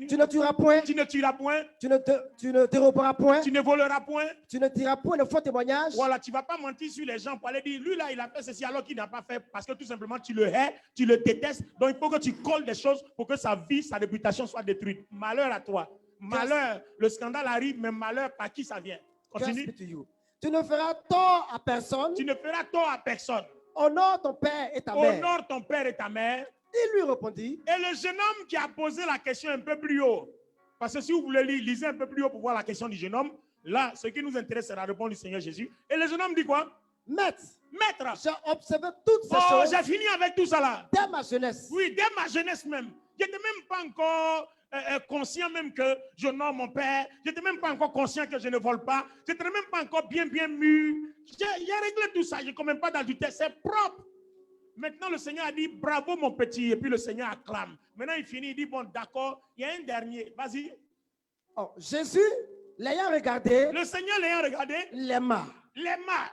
Tu ne tueras point. Tu ne tueras point. Tu ne déroberas point. Tu ne voleras point. Tu ne diras point de faux témoignages. Voilà, tu ne vas pas mentir sur les gens pour aller dire, lui là, il a fait ceci alors qu'il n'a pas fait, parce que tout simplement, tu le hais, tu le détestes. Donc, il faut que tu colles des choses pour que sa vie, sa réputation soit détruite. Malheur à toi. Malheur, le scandale arrive, mais malheur, par qui ça vient? Continue. Tu ne feras tort à personne. Tu ne feras tort à personne. Honore ton père et ta mère. Honore ton père et ta mère. Il lui répondit. Et le jeune homme qui a posé la question un peu plus haut, parce que si vous voulez lire, lisez un peu plus haut pour voir la question du jeune homme. Là, ce qui nous intéresse, c'est la réponse du Seigneur Jésus. Et le jeune homme dit quoi? Maître, j'ai observé toutes ces choses. J'ai fini avec tout ça là. Dès ma jeunesse. Oui, dès ma jeunesse même. Je n'étais même pas encore conscient même que je honore mon père. Je n'étais même pas encore conscient que je ne vole pas. Je n'étais même pas encore bien mûr. J'ai réglé tout ça. Je ne commets pas d'adultère. C'est propre. Maintenant, le Seigneur a dit, bravo mon petit. Et puis le Seigneur acclame. Maintenant, il finit, il dit, bon, d'accord, il y a un dernier. Vas-y. Oh, Jésus, l'ayant regardé. Le Seigneur l'ayant regardé. L'aima. L'aima.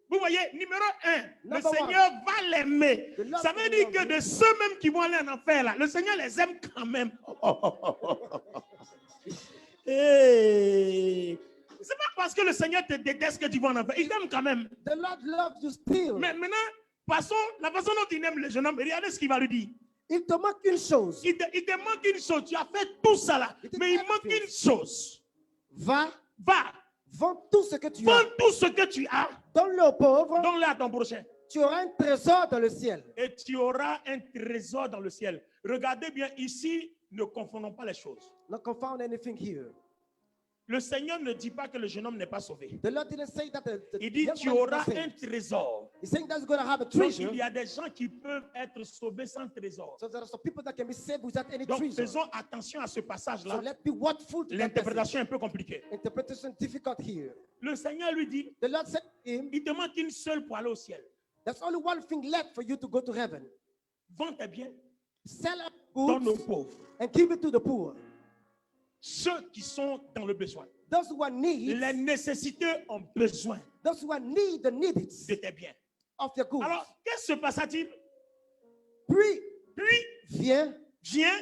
Vous voyez, numéro 1, le Seigneur va l'aimer. Ça veut dire que de ceux-mêmes qui vont aller en enfer, là, le Seigneur les aime quand même. Hey. C'est pas parce que le Seigneur te déteste que tu vas en enfer. Il t'aime quand même. The Lord loves you still. Mais maintenant, la façon dont il aime le jeune homme, regardez ce qu'il va lui dire. Il te manque une chose. Il te manque une chose. Tu as fait tout ça là. Mais il manque une chose. Va. Vends tout ce que tu as. Vends tout ce que tu as. Donne-le aux pauvres. Donne-le à ton prochain. Tu auras un trésor dans le ciel. Et tu auras un trésor dans le ciel. Regardez bien ici, ne confondons pas les choses. Not confound anything here. Le Seigneur ne dit pas que le jeune homme n'est pas sauvé. The Lord didn't say that il dit tu auras un trésor. He's saying that you're going to have a treasure. Donc, il y a des gens qui peuvent être sauvés sans trésor. So there are some people that can be saved without any Donc treasure. faisons attention à ce passage-là. So let's be watchful to l'interprétation est un peu compliquée. Interpretation difficult here. Le Seigneur lui dit, the Lord said to him, il te manque une seule pour aller au ciel. There's only one thing left for you to go to heaven. Vends tes biens. Sell donne aux pauvres. And give it to the poor. Ceux qui sont dans le besoin. Those who are needy. Les nécessités ont besoin. Those who are need the needs. De tes biens. Of your goods. Alors, qu'est-ce qui se passe-t-il? Puis, viens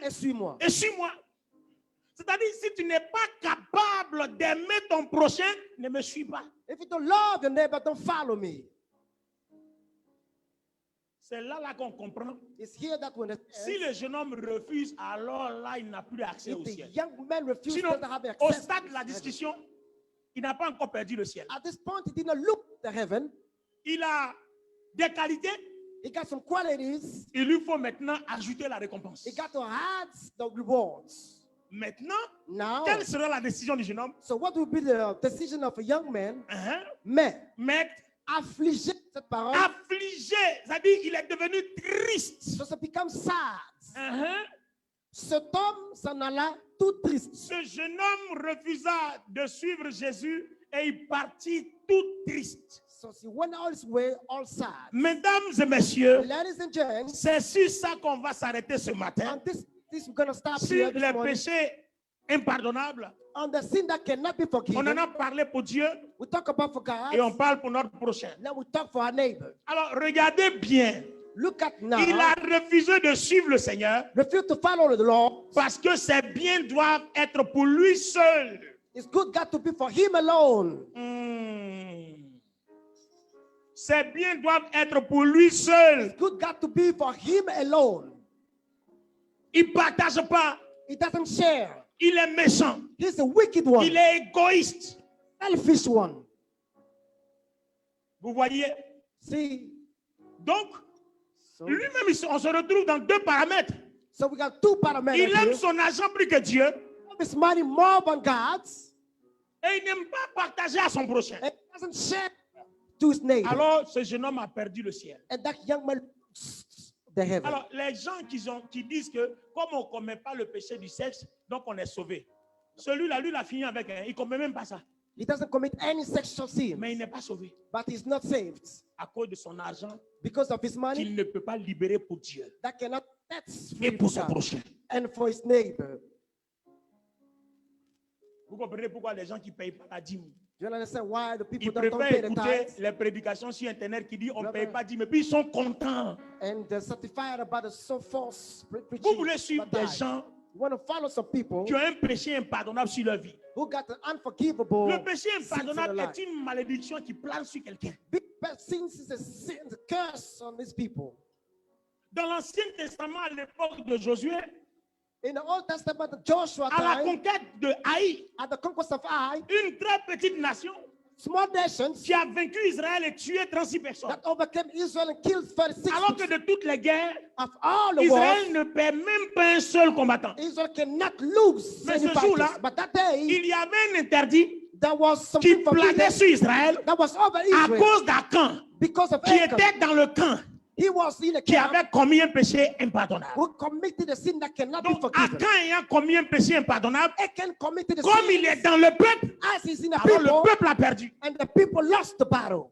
et suis-moi. Et suis-moi. C'est-à-dire, si tu n'es pas capable d'aimer ton prochain, ne me suis pas. If you don't love your neighbor, don't follow me. C'est là qu'on comprend. It's here that when Si le jeune homme refuse, alors là, il n'a plus accès au if the ciel. young man refused Sinon, to have au access stade de to la heaven. discussion, il n'a pas encore perdu le ciel. At this point, he did not look to heaven. Il a des qualités, He got some qualities. il lui faut maintenant ajouter la récompense. He got to add the rewards. Maintenant, Now, quelle sera la décision du jeune homme? so what will be the decision of a young man? Hein? Mais Mais affligé, cette parole, affligé, c'est-à-dire il est devenu triste. so it becomes sad. Hein? Cet homme s'en alla tout triste. Ce jeune homme refusa de suivre Jésus et il partit tout triste. So he went all his way, all sad. Mesdames et messieurs, Ladies and gents, c'est sur ça qu'on va s'arrêter ce matin. on this we're going to stop Sur here this les morning. péchés impardonnables. On the sin that cannot be On forgiven. en a parlé pour Dieu We talk about for God. et on parle pour notre prochain. Now we talk for our neighbor. Alors, regardez bien. Look at now. Il a refusé de suivre le Seigneur Refuse to follow the law. parce que ses biens doivent être pour lui seul. It's good got to be for him alone. Ses biens doivent être pour lui seul. Good got to be for him alone. Il ne partage pas. He doesn't share. Il est méchant. He's a wicked one. Il est égoïste. Selfish one. Vous voyez? See? Donc, So, lui-même, on se retrouve dans deux paramètres. so we got two parameters Il aime here. son argent plus que Dieu His money more than God's. et il n'aime pas partager à son prochain. And he doesn't share to his neighbor. Alors, ce jeune homme a perdu le ciel. And that young man lost the heaven. Alors, les gens qui disent que comme on ne commet pas le péché du sexe, donc on est sauvé. Celui-là, lui, il a fini avec un. Il ne commet même pas ça. He doesn't commit any sexual sin, Mais il n'est pas sauvé but he's not saved à cause de son argent because of his money qu'il ne peut pas libérer pour Dieu that cannot that's et free pour for son God prochain. and for his neighbor. Vous comprenez pourquoi les gens qui ne payent pas la dîme, Do you understand why the people ils don't préfèrent pay the écouter tithes les prédications sur Internet qui disent on ne Brother. paye pas dîme, et puis ils sont contents. and they're certified about the so false Vous preaching? voulez suivre about des tithes? gens You want to follow some people qui ont un péché impardonnable sur leur vie. who got an unforgivable Le péché sins in their impardonnable life. est une malédiction qui plane sur quelqu'un. Big bad sins is a sin, a curse on these people. Dans l'Ancien Testament, à l'époque de Josué, In the Old Testament, Joshua à la time, conquête de Haï, at the conquest of Ai, une très petite nation small nations qui a vaincu Israël et tué 36 personnes. that overcame Israel and killed 36 Alors que de toutes les guerres, of all the Israël wars. ne perd même pas un seul combattant. Israel cannot lose Mais any ce jour-là, fighters. But that day, Il y avait un interdit there was qui something planait forbidden sur Israël that was over à Israel cause d'Acan, because of qui Achan. était dans le camp, He was in a qui camp avait commis un péché impardonnable. who committed a sin that cannot be Donc, forgiven. Acan ayant commis un péché impardonnable, Achan committed a comme il sin est dans le peuple, as he's in the alors people, le peuple a perdu. and the people lost the battle.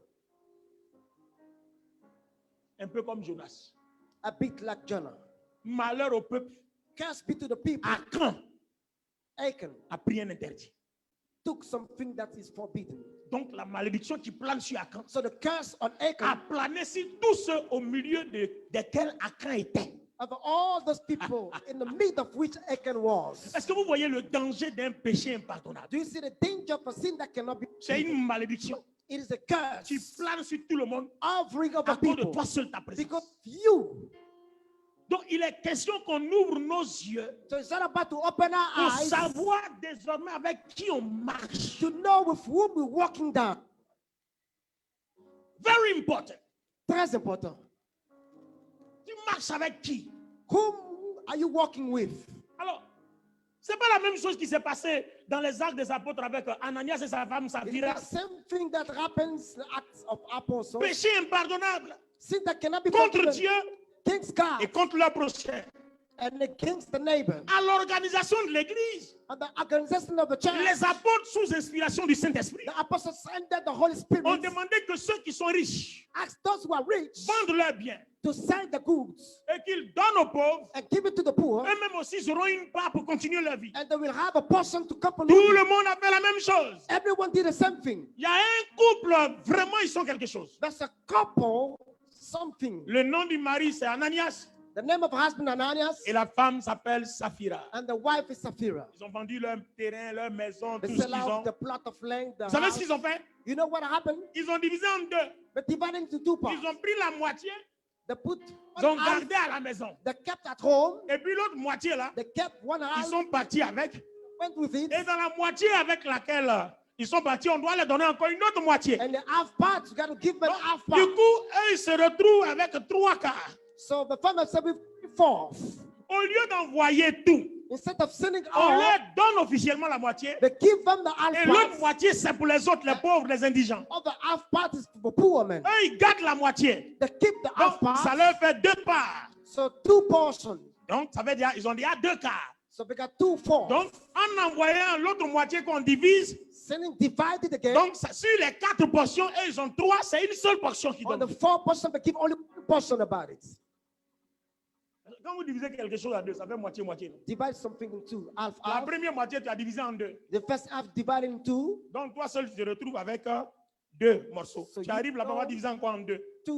Un peu comme Jonas. A bit like Jonah. Malheur au peuple, Curse be to the people. Acan Achan a pris un interdit. took something that is forbidden. Donc, la malédiction qui plane sur Acan So the curse on a Achan, plané sur tous ceux au milieu desquels Acan était. of all those people in the midst of which Achan was. Est-ce que vous voyez le danger d'un péché impardonnable? Do you see the danger of a sin that cannot be C'est forgiven? une malédiction It is a qui curse plane sur tout le monde hovering à over cause de people toi seul, ta présence. because of you. Donc, il est question qu'on ouvre nos yeux So it's not about to open our pour eyes savoir désormais avec qui on marche. to know with whom we're walking down. Very important. Très important. Tu marches avec qui? Whom are you walking with? Alors, c'est pas la même chose qui s'est passé dans les actes des apôtres avec Ananias et sa femme It's Saphira. the same thing that happens in the Acts of Apostles. Péché impardonnable Sin that cannot be contre forgiven Dieu against God et contre leur prochain. and against the neighbor. À l'organisation de l'église, And the organization of the church, les apôtres sous inspiration du Saint-Esprit the apostles sent the Holy Spirit, ont demandé que ceux qui sont riches asked those who are rich vendent leurs biens to sell the goods et qu'ils donnent aux pauvres. and give it to the poor, Eux-mêmes aussi ils auront une part pour continuer leur vie. and they will have a portion to accompany Tout you. le monde a fait la même chose. Everyone did the same thing. Il y a un couple, vraiment ils sont quelque chose. There's a couple, something. Le nom du mari c'est Ananias The name of husband Ananias et la femme s'appelle Saphira. and the wife is Sapphira. Ils ont vendu leur terrain, leur maison, They tout ce sell qu'ils out ont. the plot of land, the Vous savez ce house. qu'ils ont fait? You know what happened? Ils ont divisé en deux. But divided into two parts. Ils ont pris la moitié They put Ils ont one half, gardé à la maison. they kept at home, Et puis l'autre moitié là, they kept one ils half, sont partis avec. went with it, Et dans la moitié avec laquelle ils sont partis, on doit leur donner encore une autre moitié. and the half part, you got to give them half Du part. coup, eux, ils se retrouvent avec 3/4. So the farmer said, we fourth. Au lieu d'envoyer tout, Instead of sending on all, leur donne officiellement la moitié. they give them the half Et l'autre part. moitié, c'est pour les autres, les pauvres, les indigents. Other half part is for poor men. Eux, ils gardent la moitié. They keep the half Donc, ça part. leur fait 2 parts. So 2 portions. Donc, ça veut dire ils ont déjà 2/4. So we got 2 fourths. Donc, en envoyant l'autre moitié qu'on divise, Sending divided again. donc sur les 4 portions, eux, ils ont 3, c'est une seule portion qui On donne. the 4 portions, they give only 1 portion about it. Quand vous divisez quelque chose à 2, ça fait moitié-moitié. Divide something in 2. Half, La half. première moitié, tu as divisé en 2. The first half divided in 2. Donc, toi seul, tu te retrouves avec 2 morceaux. So Tu you arrives là-bas, on va know- diviser encore en 2. 2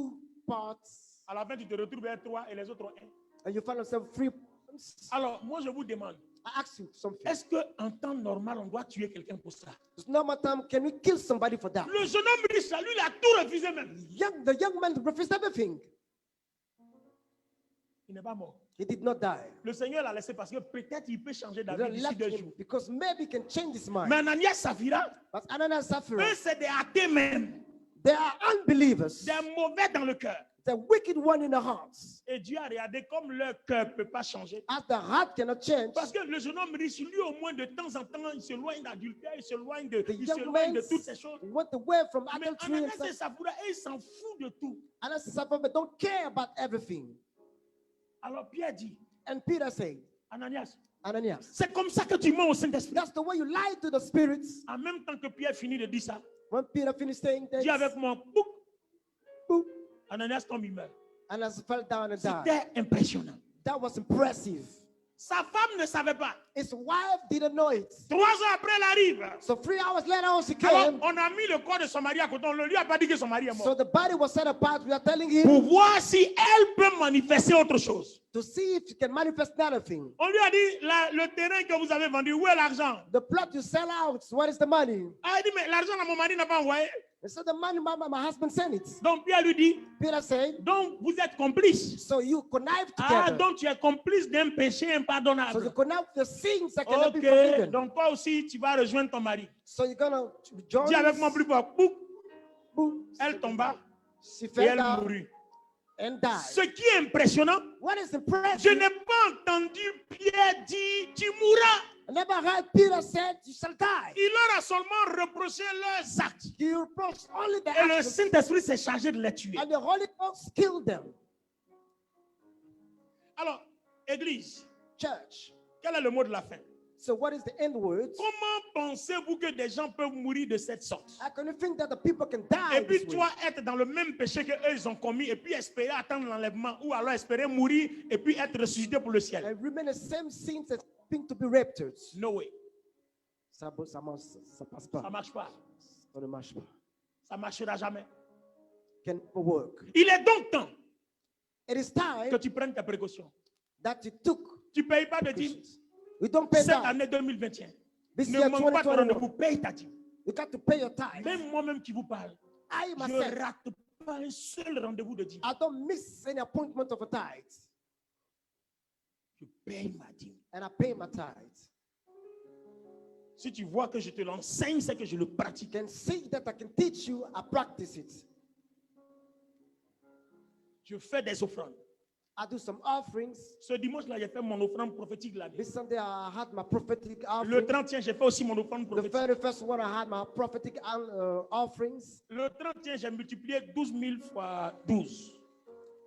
parts. À la fin, tu te retrouves avec 3 et les autres ont 1. And you find yourself 3 portions. Alors, moi, je vous demande, I ask you something. est-ce qu'en temps normal, on doit tuer quelqu'un pour ça? There's no more time. Can we kill somebody for that? Le jeune homme riche, là, lui, il a tout refusé même. The young man refused everything. Il n'est pas mort. He did not die. Le Seigneur l'a laissé parce que peut-être il peut changer He d'avis d'ici left 2 him jours. because maybe he can change his mind. Mais Ananias, Saphira, But Ananias and Sapphira, eux, c'est des athées même. they are unbelievers. Des mauvais dans le cœur. The wicked one in the hearts. Et Dieu a regardé comme leur cœur ne peut pas changer. As the heart cannot change, Parce que le jeune homme riche, lui, au moins de temps en temps, il s'éloigne d'adultère, il s'éloigne de, the il young s'éloigne man de toutes ces choses. went away from Mais adultery. Ananias et Saphira, ils s'en foutent de tout. Ananias and Sapphira don't care about everything. Alors Pierre dit, And Peter said, Ananias, Ananias, c'est comme ça que tu mens au Saint-Esprit. that's the way you lie to the spirits. En même temps que Pierre finit de dire ça, When Peter finished saying this, dis avec moi, boum, boop, Ananias tombe, il meurt. Ananias fell down and died. C'était impressionnant. That was impressive. Sa femme ne savait pas. His wife didn't know it. 3 ans après, elle arrive. So 3 hours later on, she Alors, came. on a mis le corps de son mari à côté. On ne lui a pas dit que son mari est So mort. the body was set apart. We are telling him Pour voir si elle peut manifester autre chose. to see if you can manifest another thing. On lui a dit, le terrain que vous avez vendu, où est l'argent? The plot you sell out, what is the money? Ah, il dit, mais l'argent, mon mari n'a pas envoyé. And so the money, my husband sent it. Donc Pierre lui dit, Peter said, donc vous êtes complices. so you connive Ah, together. donc tu es complice d'un péché So you impardonnable. connive the sins that cannot be Ok, forgiven. donc toi aussi, tu vas rejoindre ton mari. So you're gonna join. Dis avec moi plus fort. Boum. Boom. Elle tomba She et fell elle down mourut. and died. Ce qui est impressionnant, What is je impressive? n'ai pas entendu Pierre dire, tu mourras. I never heard Peter said, you shall die. Il leur a seulement reproché leurs actes. He reproached only the Et le actions, Saint-Esprit s'est chargé de les tuer. and the Holy Ghost killed them. Alors, Église, Church. quel est le mot de la fin? So what is the end words? Comment pensez-vous que des gens peuvent mourir de cette sorte? How can you think that the people can die Et puis this way? toi, être dans le même péché que eux ils ont commis et puis espérer attendre l'enlèvement ou alors espérer mourir et puis être ressuscité pour le ciel. And remain the same sins as being to be raptured. No way. Ça passe Ça pas. ne marche pas. Ça ne marche pas. Ça ne marchera jamais. Can never work. Il est donc temps It is time que tu prennes tes précautions. that you took. Tu ne payes pas de dîme. We don't pay Cette that. année 2021. This Ne year manque pas ton 2021. rendez-vous, paye ta dîme. You got to pay your tithe. Même moi-même qui vous parle, I je myself, ne rate pas un seul rendez-vous de dîme. I don't miss any appointment of a tithe. Je paye ma dîme. And I pay my tithe. Si tu vois que je te l'enseigne, c'est que je le pratique. You can see that I can teach you, I practice it. Je fais des offrandes. I do some offerings. Ce dimanche-là, j'ai fait mon offrande prophétique de l'année. This Sunday I had my prophetic Le offering. 31, j'ai fait aussi mon offrande The prophétique. 31st one I had my prophetic offerings. Le 31, j'ai multiplié 12 000 fois 12.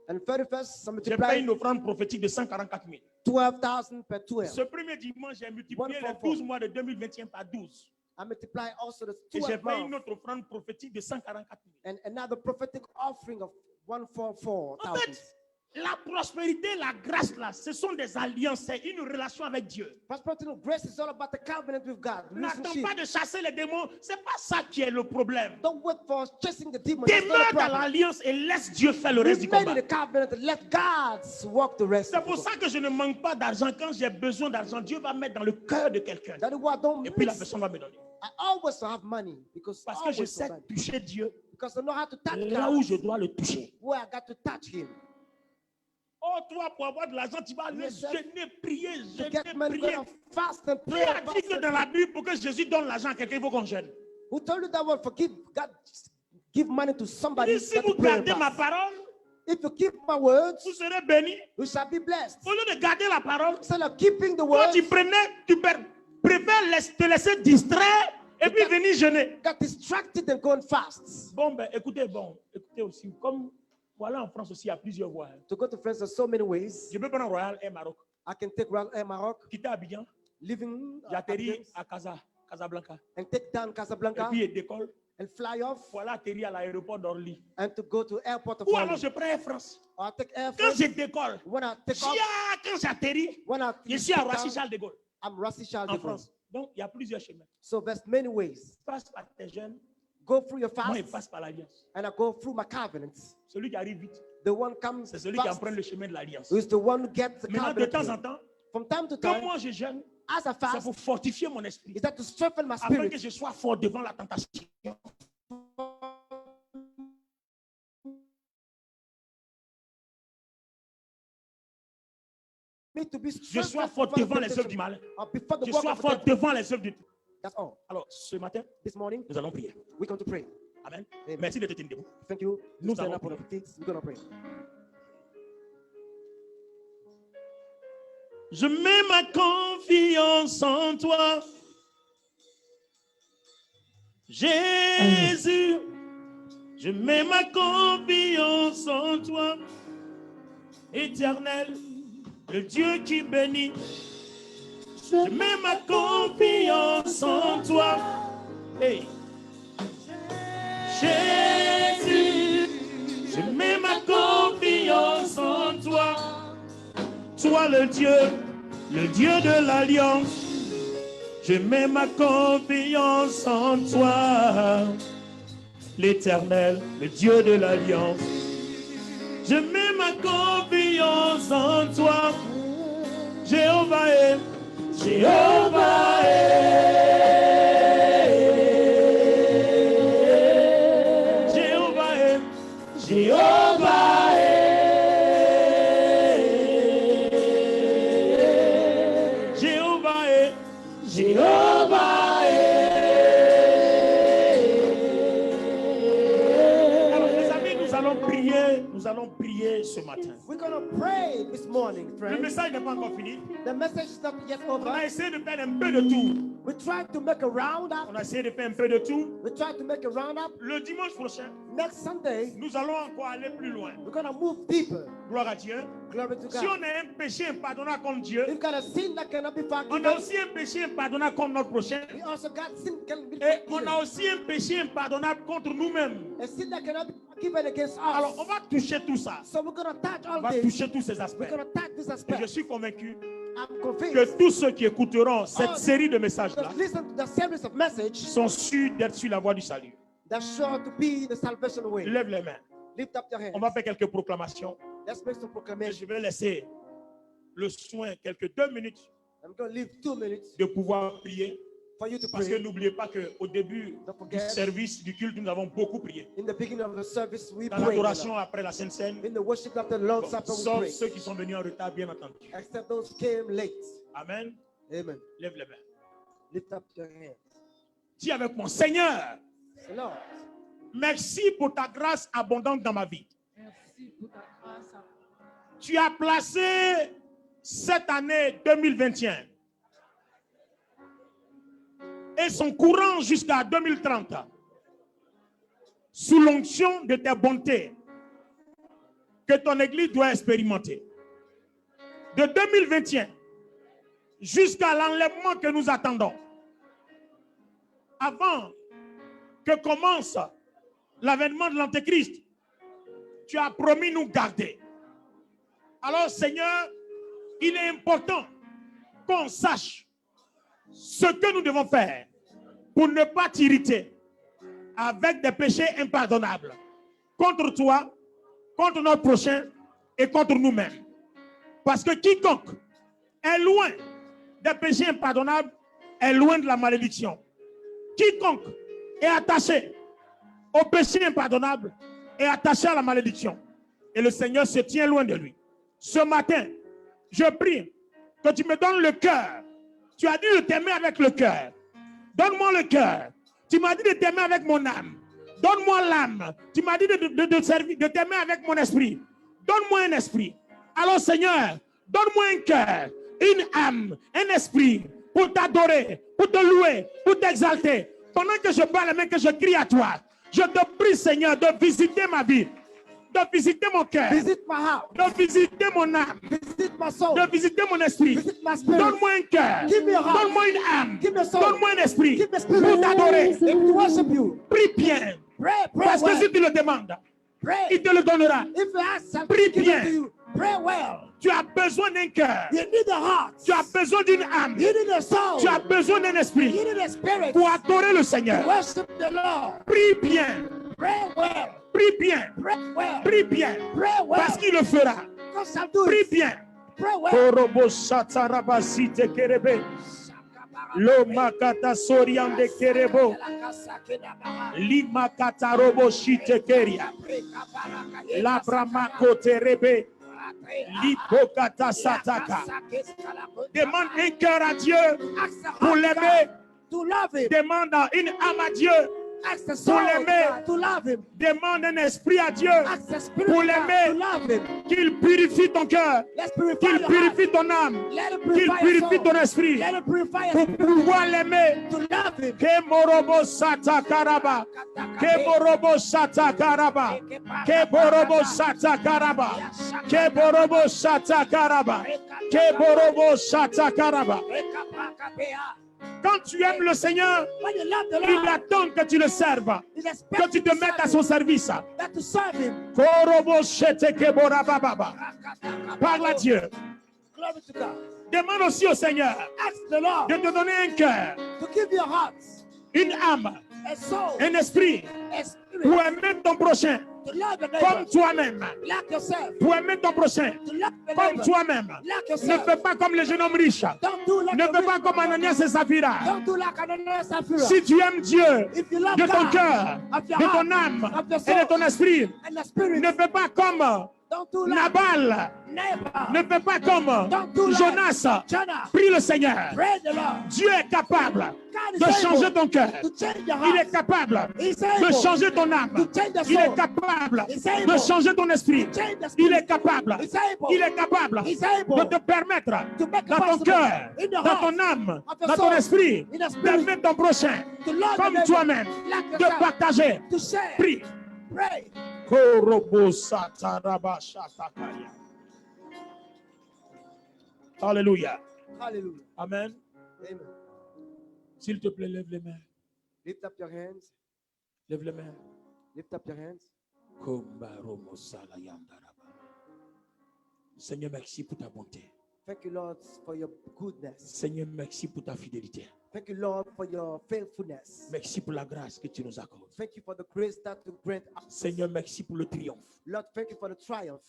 And 31st, I J'ai fait multiplied une offrande prophétique de 144 000. 12,000 per 12. Ce premier dimanche, j'ai multiplié les 144. 12 mois de 2021 par 12. I multiply also the Et j'ai 12 fait une months. autre offrande prophétique de 144 000. And another prophetic offering of En 144,000. fait, la prospérité, la grâce, là, ce sont des alliances, c'est une relation avec Dieu. Prosperity of grace is all about the covenant with God. N'attends Relationship. pas de chasser les démons, c'est pas ça qui est le problème. Don't wait for chasing the demons. It's not Demeure a dans problem. l'alliance et laisse Dieu faire le reste du Remain combat. in the covenant and let God walk the rest. C'est of pour the ça que je ne manque pas d'argent. Quand j'ai besoin d'argent, Dieu va mettre dans le cœur de quelqu'un. That is why I don't Et puis la miss. personne va me donner. I always have money because Parce que je always sais have money. toucher Dieu Because I know how to touch là où God. je dois le toucher. Where I got to touch Him. Oh, toi, pour avoir de l'argent, tu vas aller Yes, sir. jeûner, prier, To jeûner, get money, prier. gonna fast and Qui pray. a dit que dans la Bible, pour que Jésus donne l'argent à quelqu'un, il faut qu'on jeûne? Who told you that one? Forgive God, give money to somebody. Il dit, si got to vous pray and gardez ma fast. parole, If you keep my words, vous serez bénis. you shall be blessed. Au lieu de garder la parole, Instead of keeping the toi, words, tu préfères te laisser distraire et puis venir jeûner. got distracted and going fast. Bon, ben, écoutez aussi, comme voilà en France aussi, il y a plusieurs voies. To go to France, there's so many ways. Je peux prendre Royal Air Maroc, I can take Royal Air Maroc, quitter Abidjan, living j'atterris à Casablanca, and take down et Casablanca puis je décolle, and fly off voilà atterrir à l'aéroport d'Orly. and to go to airport of Ou alors Orly. je prends Air France. Or I take Air Quand France. je décolle, When I take off, quand j'atterris, when I je suis à take Roissy down, Charles de Gaulle, I'm Rassi Charles en de Gaulle. France. Donc, il y a plusieurs chemins. So there's many ways. Passe par tes jeunes, Go through your moi, il fast, passe par l'alliance. and I go through my covenants. Celui qui arrive vite, The one comes c'est celui qui fast, emprunte le chemin de l'alliance. who is the one who gets the Maintenant, de covenant. temps en temps, From time to quand time, moi je jeûne, as I c'est fast, pour fortifier mon esprit, is that to strengthen my afin spirit, que je sois fort devant la tentation. me to be Je sois strengthened fort before the devant les œuvres du temptation, mal. or before the Je work sois of the fort devil. devant les œuvres du... That's all. Alors, ce matin, This morning, nous allons prier. we're going to pray. Amen. Amen. Merci de te tenir debout. Thank you. Nous Stand allons up on our feet. We're going to pray. Je mets ma confiance en toi. Jésus, je mets ma confiance en toi. Éternel, le Dieu qui bénit. Je mets ma confiance en toi. Hey. Jésus, je mets ma confiance en toi. Toi le Dieu de l'alliance. Je mets ma confiance en toi. L'Éternel, le Dieu de l'alliance. Je mets ma confiance en toi. Jéhovah est, Jéhovah est. Jéhovah est, Jéhovah est. Jéhovah est, Jéhovah est. Alors les amis, nous allons prier ce matin. We're going to pray this morning, Le friends. message n'est pas encore fini. The message is not yet On over. a essayé de faire un peu de tout. We tried to make a roundup. On a essayé de faire un peu de tout. We tried to make a roundup. Le dimanche prochain, Next Sunday, nous allons encore aller plus loin. we're going to move deeper. Gloire à Dieu. Glory to Si God. on a un péché impardonnable contre Dieu, We've got a sin that cannot be on a forgiven. aussi un péché impardonnable contre notre prochain. We also got sin that can be Et on a forgiven. aussi un péché impardonnable contre nous-mêmes. A sin that cannot be forgiven against Alors, on us. va toucher tout ça. So we're going to touch On all va this. toucher tous ces aspects. We're going to touch this Et je aspect. suis convaincu I'm que convinced tous ceux qui écouteront cette série de messages-là that listen to the series of message sont sûrs d'être sur la voie du salut. that's sure to be the salvation way. Lève les mains. Lift up your hands. On va faire quelques proclamations. Let's make some Et proclamation. je vais laisser le soin, quelques 2 minutes, I'm going to leave 2 minutes de pouvoir prier. for you to Parce que pray. n'oubliez pas qu'au début Don't du forget, service, du culte, nous avons beaucoup prié. in the beginning of the service, we Dans prayed. l'adoration après la Sainte Seine, In the worship after the Lord's Supper, we sauf prayed. ceux qui sont venus en retard, bien entendu. Except those who came late. Amen. Amen. Lève les mains. Lift up your hands. Dis avec mon Seigneur, Say, Lord, merci pour ta grâce abondante dans ma vie. Merci pour ta grâce. Tu as placé cette année 2021 et son courant jusqu'à 2030 sous l'onction de tes bontés que ton Église doit expérimenter. De 2021 jusqu'à l'enlèvement que nous attendons, avant que commence l'avènement de l'Antéchrist, tu as promis nous garder. Alors Seigneur, il est important qu'on sache ce que nous devons faire pour ne pas t'irriter avec des péchés impardonnables contre toi, contre notre prochain et contre nous-mêmes. Parce que quiconque est loin des péchés impardonnables est loin de la malédiction. Quiconque est attaché au péché impardonnable est attaché à la malédiction. Et le Seigneur se tient loin de lui. Ce matin, je prie que tu me donnes le cœur. Tu as dit de t'aimer avec le cœur. Donne-moi le cœur. Tu m'as dit de t'aimer avec mon âme. Donne-moi l'âme. Tu m'as dit de t'aimer avec mon esprit. Donne-moi un esprit. Alors Seigneur, donne-moi un cœur, une âme, un esprit pour t'adorer, pour te louer, pour t'exalter. Pendant que je parle, mais que je crie à toi, je te prie Seigneur de visiter ma vie, de visiter mon cœur, Visit my heart. de visiter mon âme, Visit my soul. de visiter mon esprit. Visit my spirit. Donne-moi un cœur, Give me a heart. donne-moi une âme, Give me a soul. donne-moi un esprit Give me a spirit. pour t'adorer. And to worship you. Prie bien, Pray, pray parce que well. si tu le demandes, Pray. il te le donnera. If you ask something, Prie give bien. it to you. Pray well. Tu as besoin d'un cœur, You need a heart. tu as besoin d'une âme, You need a soul. tu as besoin d'un esprit You need a spirit. pour adorer le To Seigneur. worship the Lord. Prie bien, Pray well. prie bien, Pray well. prie bien, Pray well. parce qu'il le fera. God shall do Prie it. bien. Pray well. Korobo satarabasite kerebe. Lo makata soriande kerebo. Lima katarobo shite keria. Labramako terebe. Lipokata sataka. Demande un cœur à Dieu pour l'aimer. To love him. Demande une âme à Dieu. Ask the soul of l'aimer. God to love him. Demande un esprit à Dieu Ask the spirit pour of God to l'aimer. love him. Qu'il purifie ton cœur. Let's purify Qu'il your heart. purifie ton âme. Let him Qu'il purify your purifie soul. ton esprit. Let him purify your Pour spirit. pouvoir l'aimer. To love him. Que morobo sata karaba. Que borobo sata karaba. Que borobo sata karaba. Que borobo sata karaba. Que borobo sata karaba. Quand tu aimes le Seigneur, When you love the il Lord, attend que tu le serves, he que expects tu you te to mettes à serve son him. service. That to serve him. Korobo shete ke borababa. Parle à Dieu. Glory to God. Demande aussi au Seigneur Ask the Lord de te donner un cœur, to give you a heart, une âme, a soul, un esprit a spirit, pour aimer ton prochain to love your comme neighbor toi-même. like yourself. Pour aimer ton prochain To love your comme neighbor toi-même. like Ne yourself. fais pas comme les jeunes hommes riches. Don't do like Ne a fais rich pas comme man. Ananias et Saphira. Don't do like Ananias and Sapphira. Si tu aimes Dieu If you love de ton God, cœur, of your de heart, ton âme of your et de soul, ton esprit, and the spirit, ne fais pas comme don't do like Nabal. neighbor. Ne fais pas comme Don't do like Jonas. Jonah. Prie le Seigneur. Pray the Lord. Dieu est capable God is de changer able ton cœur. to change your Il est heart. capable He's de able changer ton âme. to change the Il est soul. capable He's de able changer ton esprit. to change the Il spirit. est capable. He's able. Il est capable He's de able te permettre to make it dans ton possible cœur, in your dans heart, ton âme, of your dans ton soul, esprit, in the spirit, d'aimer ton prochain to love your comme neighbor toi-même, like de yourself, partager. to share, Prie. pray. Alléluia. Hallelujah. Amen. Amen. S'il te plaît, lève les mains. Lift up your hands. Lève les mains. Lift up your hands. Seigneur, merci pour ta bonté. Thank you, Lord, for your goodness. Seigneur, merci pour ta fidélité. Thank you, Lord, for your faithfulness. Merci pour la grâce que tu nous accordes. Thank you for the grace that you grant us. Seigneur, merci pour le triomphe. Lord, thank you for the triumph.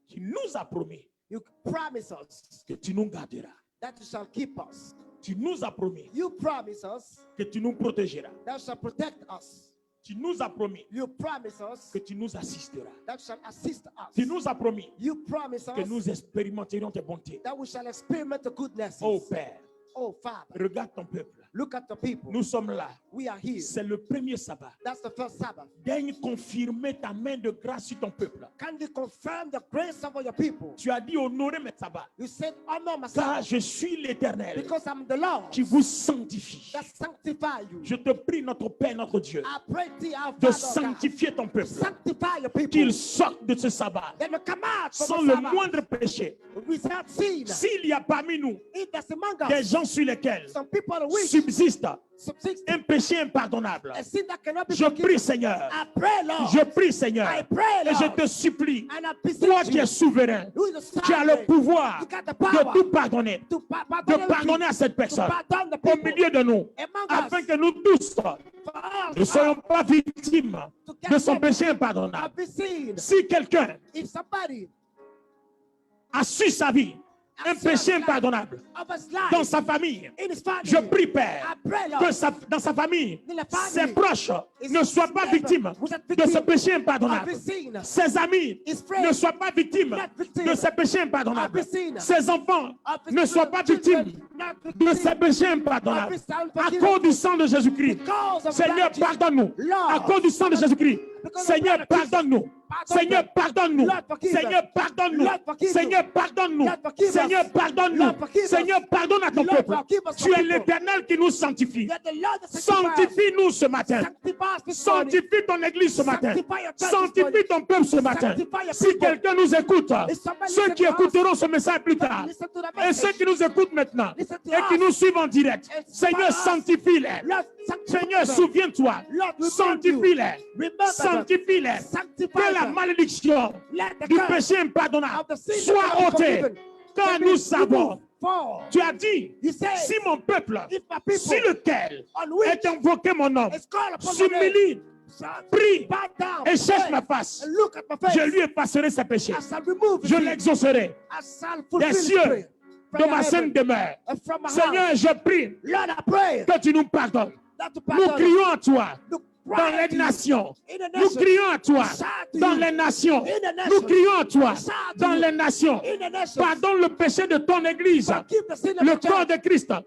Tu nous as promis You promise us que tu nous garderas. that you shall keep us. Tu nous as promis You promise us que tu nous protégeras. that you shall protect us. Tu nous as promis You promise us que tu nous assisteras. that you shall assist us. Tu nous as promis You promise que us nous expérimenterions tes bontés. that we shall experiment the goodness. Oh Père, Oh Father, regarde ton peuple. look at the people. Nous sommes là. We are here. C'est le premier sabbat. That's the first Sabbath. Daigne confirmer ta main de grâce sur ton peuple. Can you confirm the grace of your people? Tu as dit honorer mes sabbats. You said, honor my Car Sabbath je suis l'Éternel because I'm the Lord qui vous sanctifie. that sanctify you. Je te prie, notre Père, notre Dieu, I pray thee, our de Father, God, sanctifier ton peuple. sanctify your people. Qu'il sorte de ce sabbat Then we come out from sans the le Sabbath moindre péché. without sin. S'il y a parmi nous If there's among des us gens sur lesquels some people which subsiste subsist un péché impardonnable, a sin that cannot be je forgiven, prie, Seigneur, I pray, Lord, je prie, Seigneur, I pray, et je Lord, te supplie, and I toi beseech qui es you, souverain, who is the tu as le sovereign, pouvoir you got the de power tout pardonner, to de pardonner à cette personne pardon the au people milieu de nous, among afin us, que nous tous for ne us soyons pas victimes to de son get péché to impardonnable. be seen. Si quelqu'un If somebody a su sa vie un péché impardonnable of his life, dans sa famille, in his family, je prie, Père, I pray, Lord, que dans sa famille, in the family, ses proches ne soient pas victimes de ce péché impardonnable. of his sin, Ses amis his friends, ne soient pas victimes not victims de ces péchés impardonnables. of his sin, Ses enfants of his ne soient pas children, victimes not de victims ces péchés impardonnables. of his son, À forgive cause us. du sang de Jésus-Christ. Because of Seigneur, blood, pardonne-nous. Lord, À cause du sang de Jésus-Christ. because of Seigneur, blood of Jesus. pardonne-nous. Pardon Seigneur, them. pardonne-nous. Lord, forgive Seigneur, us. pardonne-nous. Lord, forgive Seigneur, us. pardonne-nous. Lord, forgive us. Seigneur, pardonne-nous. Lord, forgive us. Seigneur, pardonne à ton Lord, peuple. forgive us, Tu es people. l'Éternel qui nous sanctifie. Let the Lord that sanctifies us. Sanctifie-nous ce matin. Sanctify us this morning. Sanctifie ton église ce matin. Sanctify your church this Sanctifie morning. ton peuple ce matin. Sanctify your Si people. quelqu'un nous écoute, If somebody ceux listen qui to us, écouteront ce message plus tard, listen to the et message. ceux qui nous écoutent maintenant, Listen to et qui us. nous suivent en direct, And Seigneur, us. sanctifie-les. Lord, sanctify Seigneur, them. souviens-toi. Lord, remember Sanctifie-les. Remember Sanctifie-les. Sanctify Que la them. malédiction Let the du curse péché impardonnable of the sin soit that cannot be ôtée. forgiven Car be nous savons, removed. For tu as dit, He said, si mon peuple, if my people si lequel on which est invoqué mon nom, is called upon my name, s'humilie, shall prie bow down et cherche pray, ma face, and look at my face, je lui effacerai ses péchés. I shall remove his Je sin. l'exaucerai I shall des fulfill his cieux prayer. de From ma heaven sainte demeure. and from my Seigneur, house. je prie Lord, I pray que tu nous pardonnes. that to Nous pardon crions à toi us. dans Cry les to you nations. in the Nous nations. crions à toi Shout to dans you les nations. in the nations. Nous crions à toi Shout to dans you les nations. in the nations. Pardonne le péché de ton église, Forgive the sin of le the corps church, de Christ. the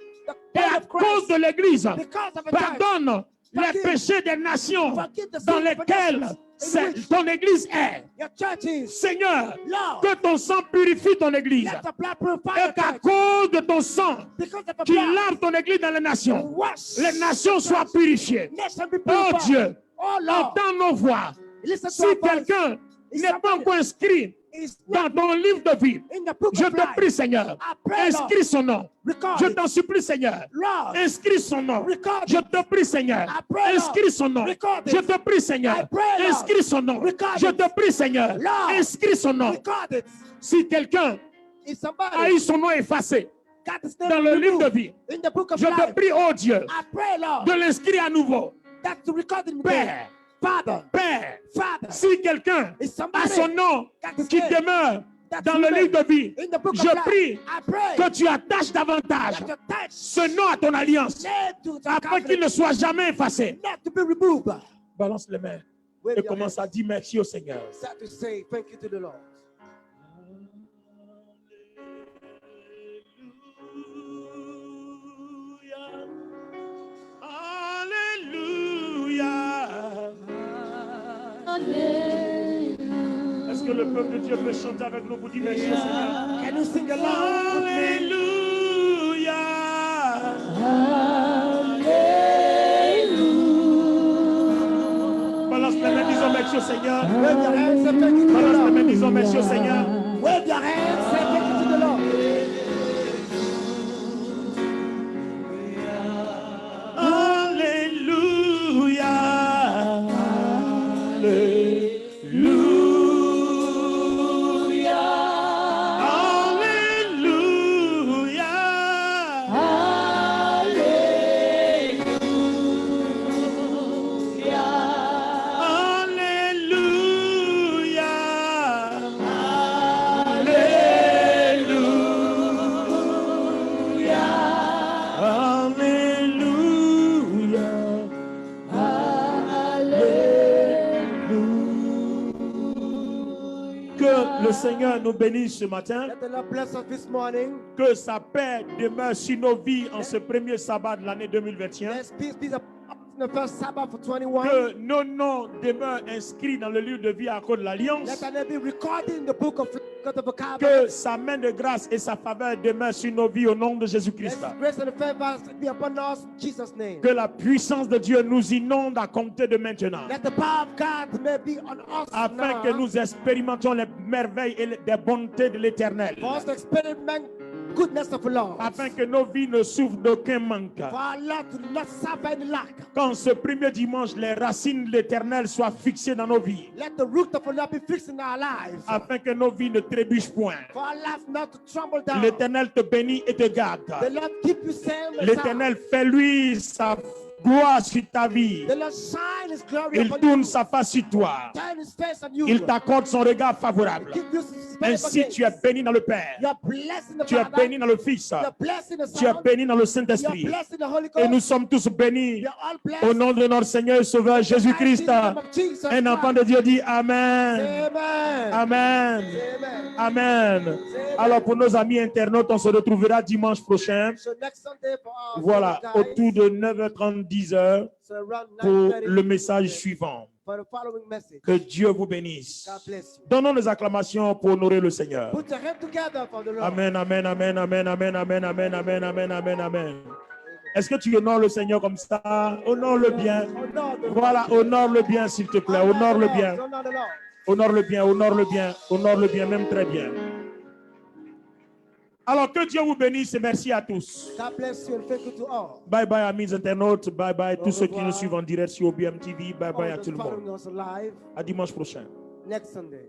Et à body of cause Christ, de l'église, because of the church. pardonne les Forgive. péchés des nations Forgive the dans sin of the lesquelles nations in which ton église est. your church is. Seigneur, Lord, que ton sang purifie ton église. let the blood purify Et your qu'à church. cause de ton sang Because of the qui blood, lave ton église dans les nations, wash les nations soient purifiées. nation be Oh purified. Dieu, Oh Lord, entends nos voix. listen Si to our voice. quelqu'un Is n'est pas somebody- encore inscrit Is dans not ton livre de vie, in the book je of te life. prie, Seigneur, I pray, Lord, inscris son nom. record Je it. t'en supplie, Seigneur. Lord, Inscris son nom. record Je it. te prie, Seigneur. I pray, Lord, Inscris son nom. record it. Je te prie, I Seigneur. pray, Lord, Inscris son nom. record Je it. te prie, Seigneur. Lord, Inscris son nom. record it. Si quelqu'un If a somebody eu son nom effacé got his name dans le livre de removed vie, in the book of je te life, prie, oh Dieu, I pray, Lord, de l'inscrire à nouveau. that to record it in there. Père, Father, Père, Father, si quelqu'un if a somebody son nom got his qui name demeure that dans le remain livre de vie, in the book je of life, prie I pray que tu attaches davantage that you touch ce nom à ton alliance name to the afin qu'il ne covenant, soit jamais effacé. not to be removed. Balance les mains Wave et your commence hands. à dire merci au Seigneur. Start to say thank you to the Lord. Alléluia. Est-ce que le peuple de Dieu peut chanter avec nous pour dire merci au Seigneur? Can you sing along with me? Alléluia. Balance les mains, disons merci au Seigneur. Wave your hands and thank you to the Balance les mains, Lord. disons merci au Seigneur. Wave your hands and thank you to the Lord. Alléluia. Alléluia. Alléluia. Alléluia. Que le Seigneur nous bénisse ce matin. Let the Lord bless us this morning. Que sa paix demeure sur nos vies en ce premier sabbat de l'année 2021. Let peace be the first Sabbath for 21. Que nos noms demeurent inscrits dans le livre de vie à cause de l'Alliance. Let our name be recorded in the book of the vocabulary. Que sa main de grâce et sa faveur demeurent sur nos vies au nom de Let Jésus-Christ. His grace and favor be upon us in Jesus' name. Que la puissance de Dieu nous inonde à compter de maintenant. Let the power of God may be on us Afin now. que nous expérimentions les merveilles et les bontés de l'Éternel. For us to experiment goodness of the Lord. Afin que nos vies ne souffrent d'aucun manque. For our Lord to not suffer any lack. Quand ce premier dimanche, les racines de l'Éternel soient fixées dans nos vies. Let the root of the Lord be fixed in our lives. Afin que nos vies ne trébuchent point. For our life not to tremble down. L'Éternel te bénit et te garde. The Lord keep you safe and sound. L'Éternel fait lui sa gloire sur ta vie. The Lord shine His glory Il upon tourne you. sa face sur toi. Turn His face on you. Il t'accorde son regard favorable. Give you Ainsi, tu es béni dans le Père, You're blessed in the tu es Father. béni dans le Fils, You're blessed in the tu es Son. béni dans le You're Saint-Esprit. blessed in the Holy Et nous Ghost. sommes tous bénis You're all blessed. au nom de notre Seigneur et Sauveur Jésus-Christ. Un enfant de Dieu dit Amen. Amen. Amen. Amen. Amen. Alors pour nos amis internautes, on se retrouvera dimanche prochain. So next Sunday for our Voilà, fellow guys, autour de 9h30, 10h so around pour 9:30 le message suivant. for the following message. Que Dieu vous bénisse. God bless you. Donnons les acclamations pour honorer le Seigneur. Put your hands together for the Lord. Amen, amen, amen, amen, amen, amen, amen, amen, amen, amen, amen. Est-ce que tu honores le Seigneur comme ça? Honore-le bien. Honor the Voilà, honore-le bien, s'il te plaît. Lord. Honore-le bien. Honor the Lord. Honore-le bien, honore-le bien, honore-le bien, même très bien. Alors que Dieu vous bénisse et merci à tous. God bless you and thank you to all. Bye bye amis internautes, bye bye tous ceux qui nous revoir. suivent en direct sur OBM TV, bye bye All à those tout le monde. following us live À dimanche prochain. next Sunday.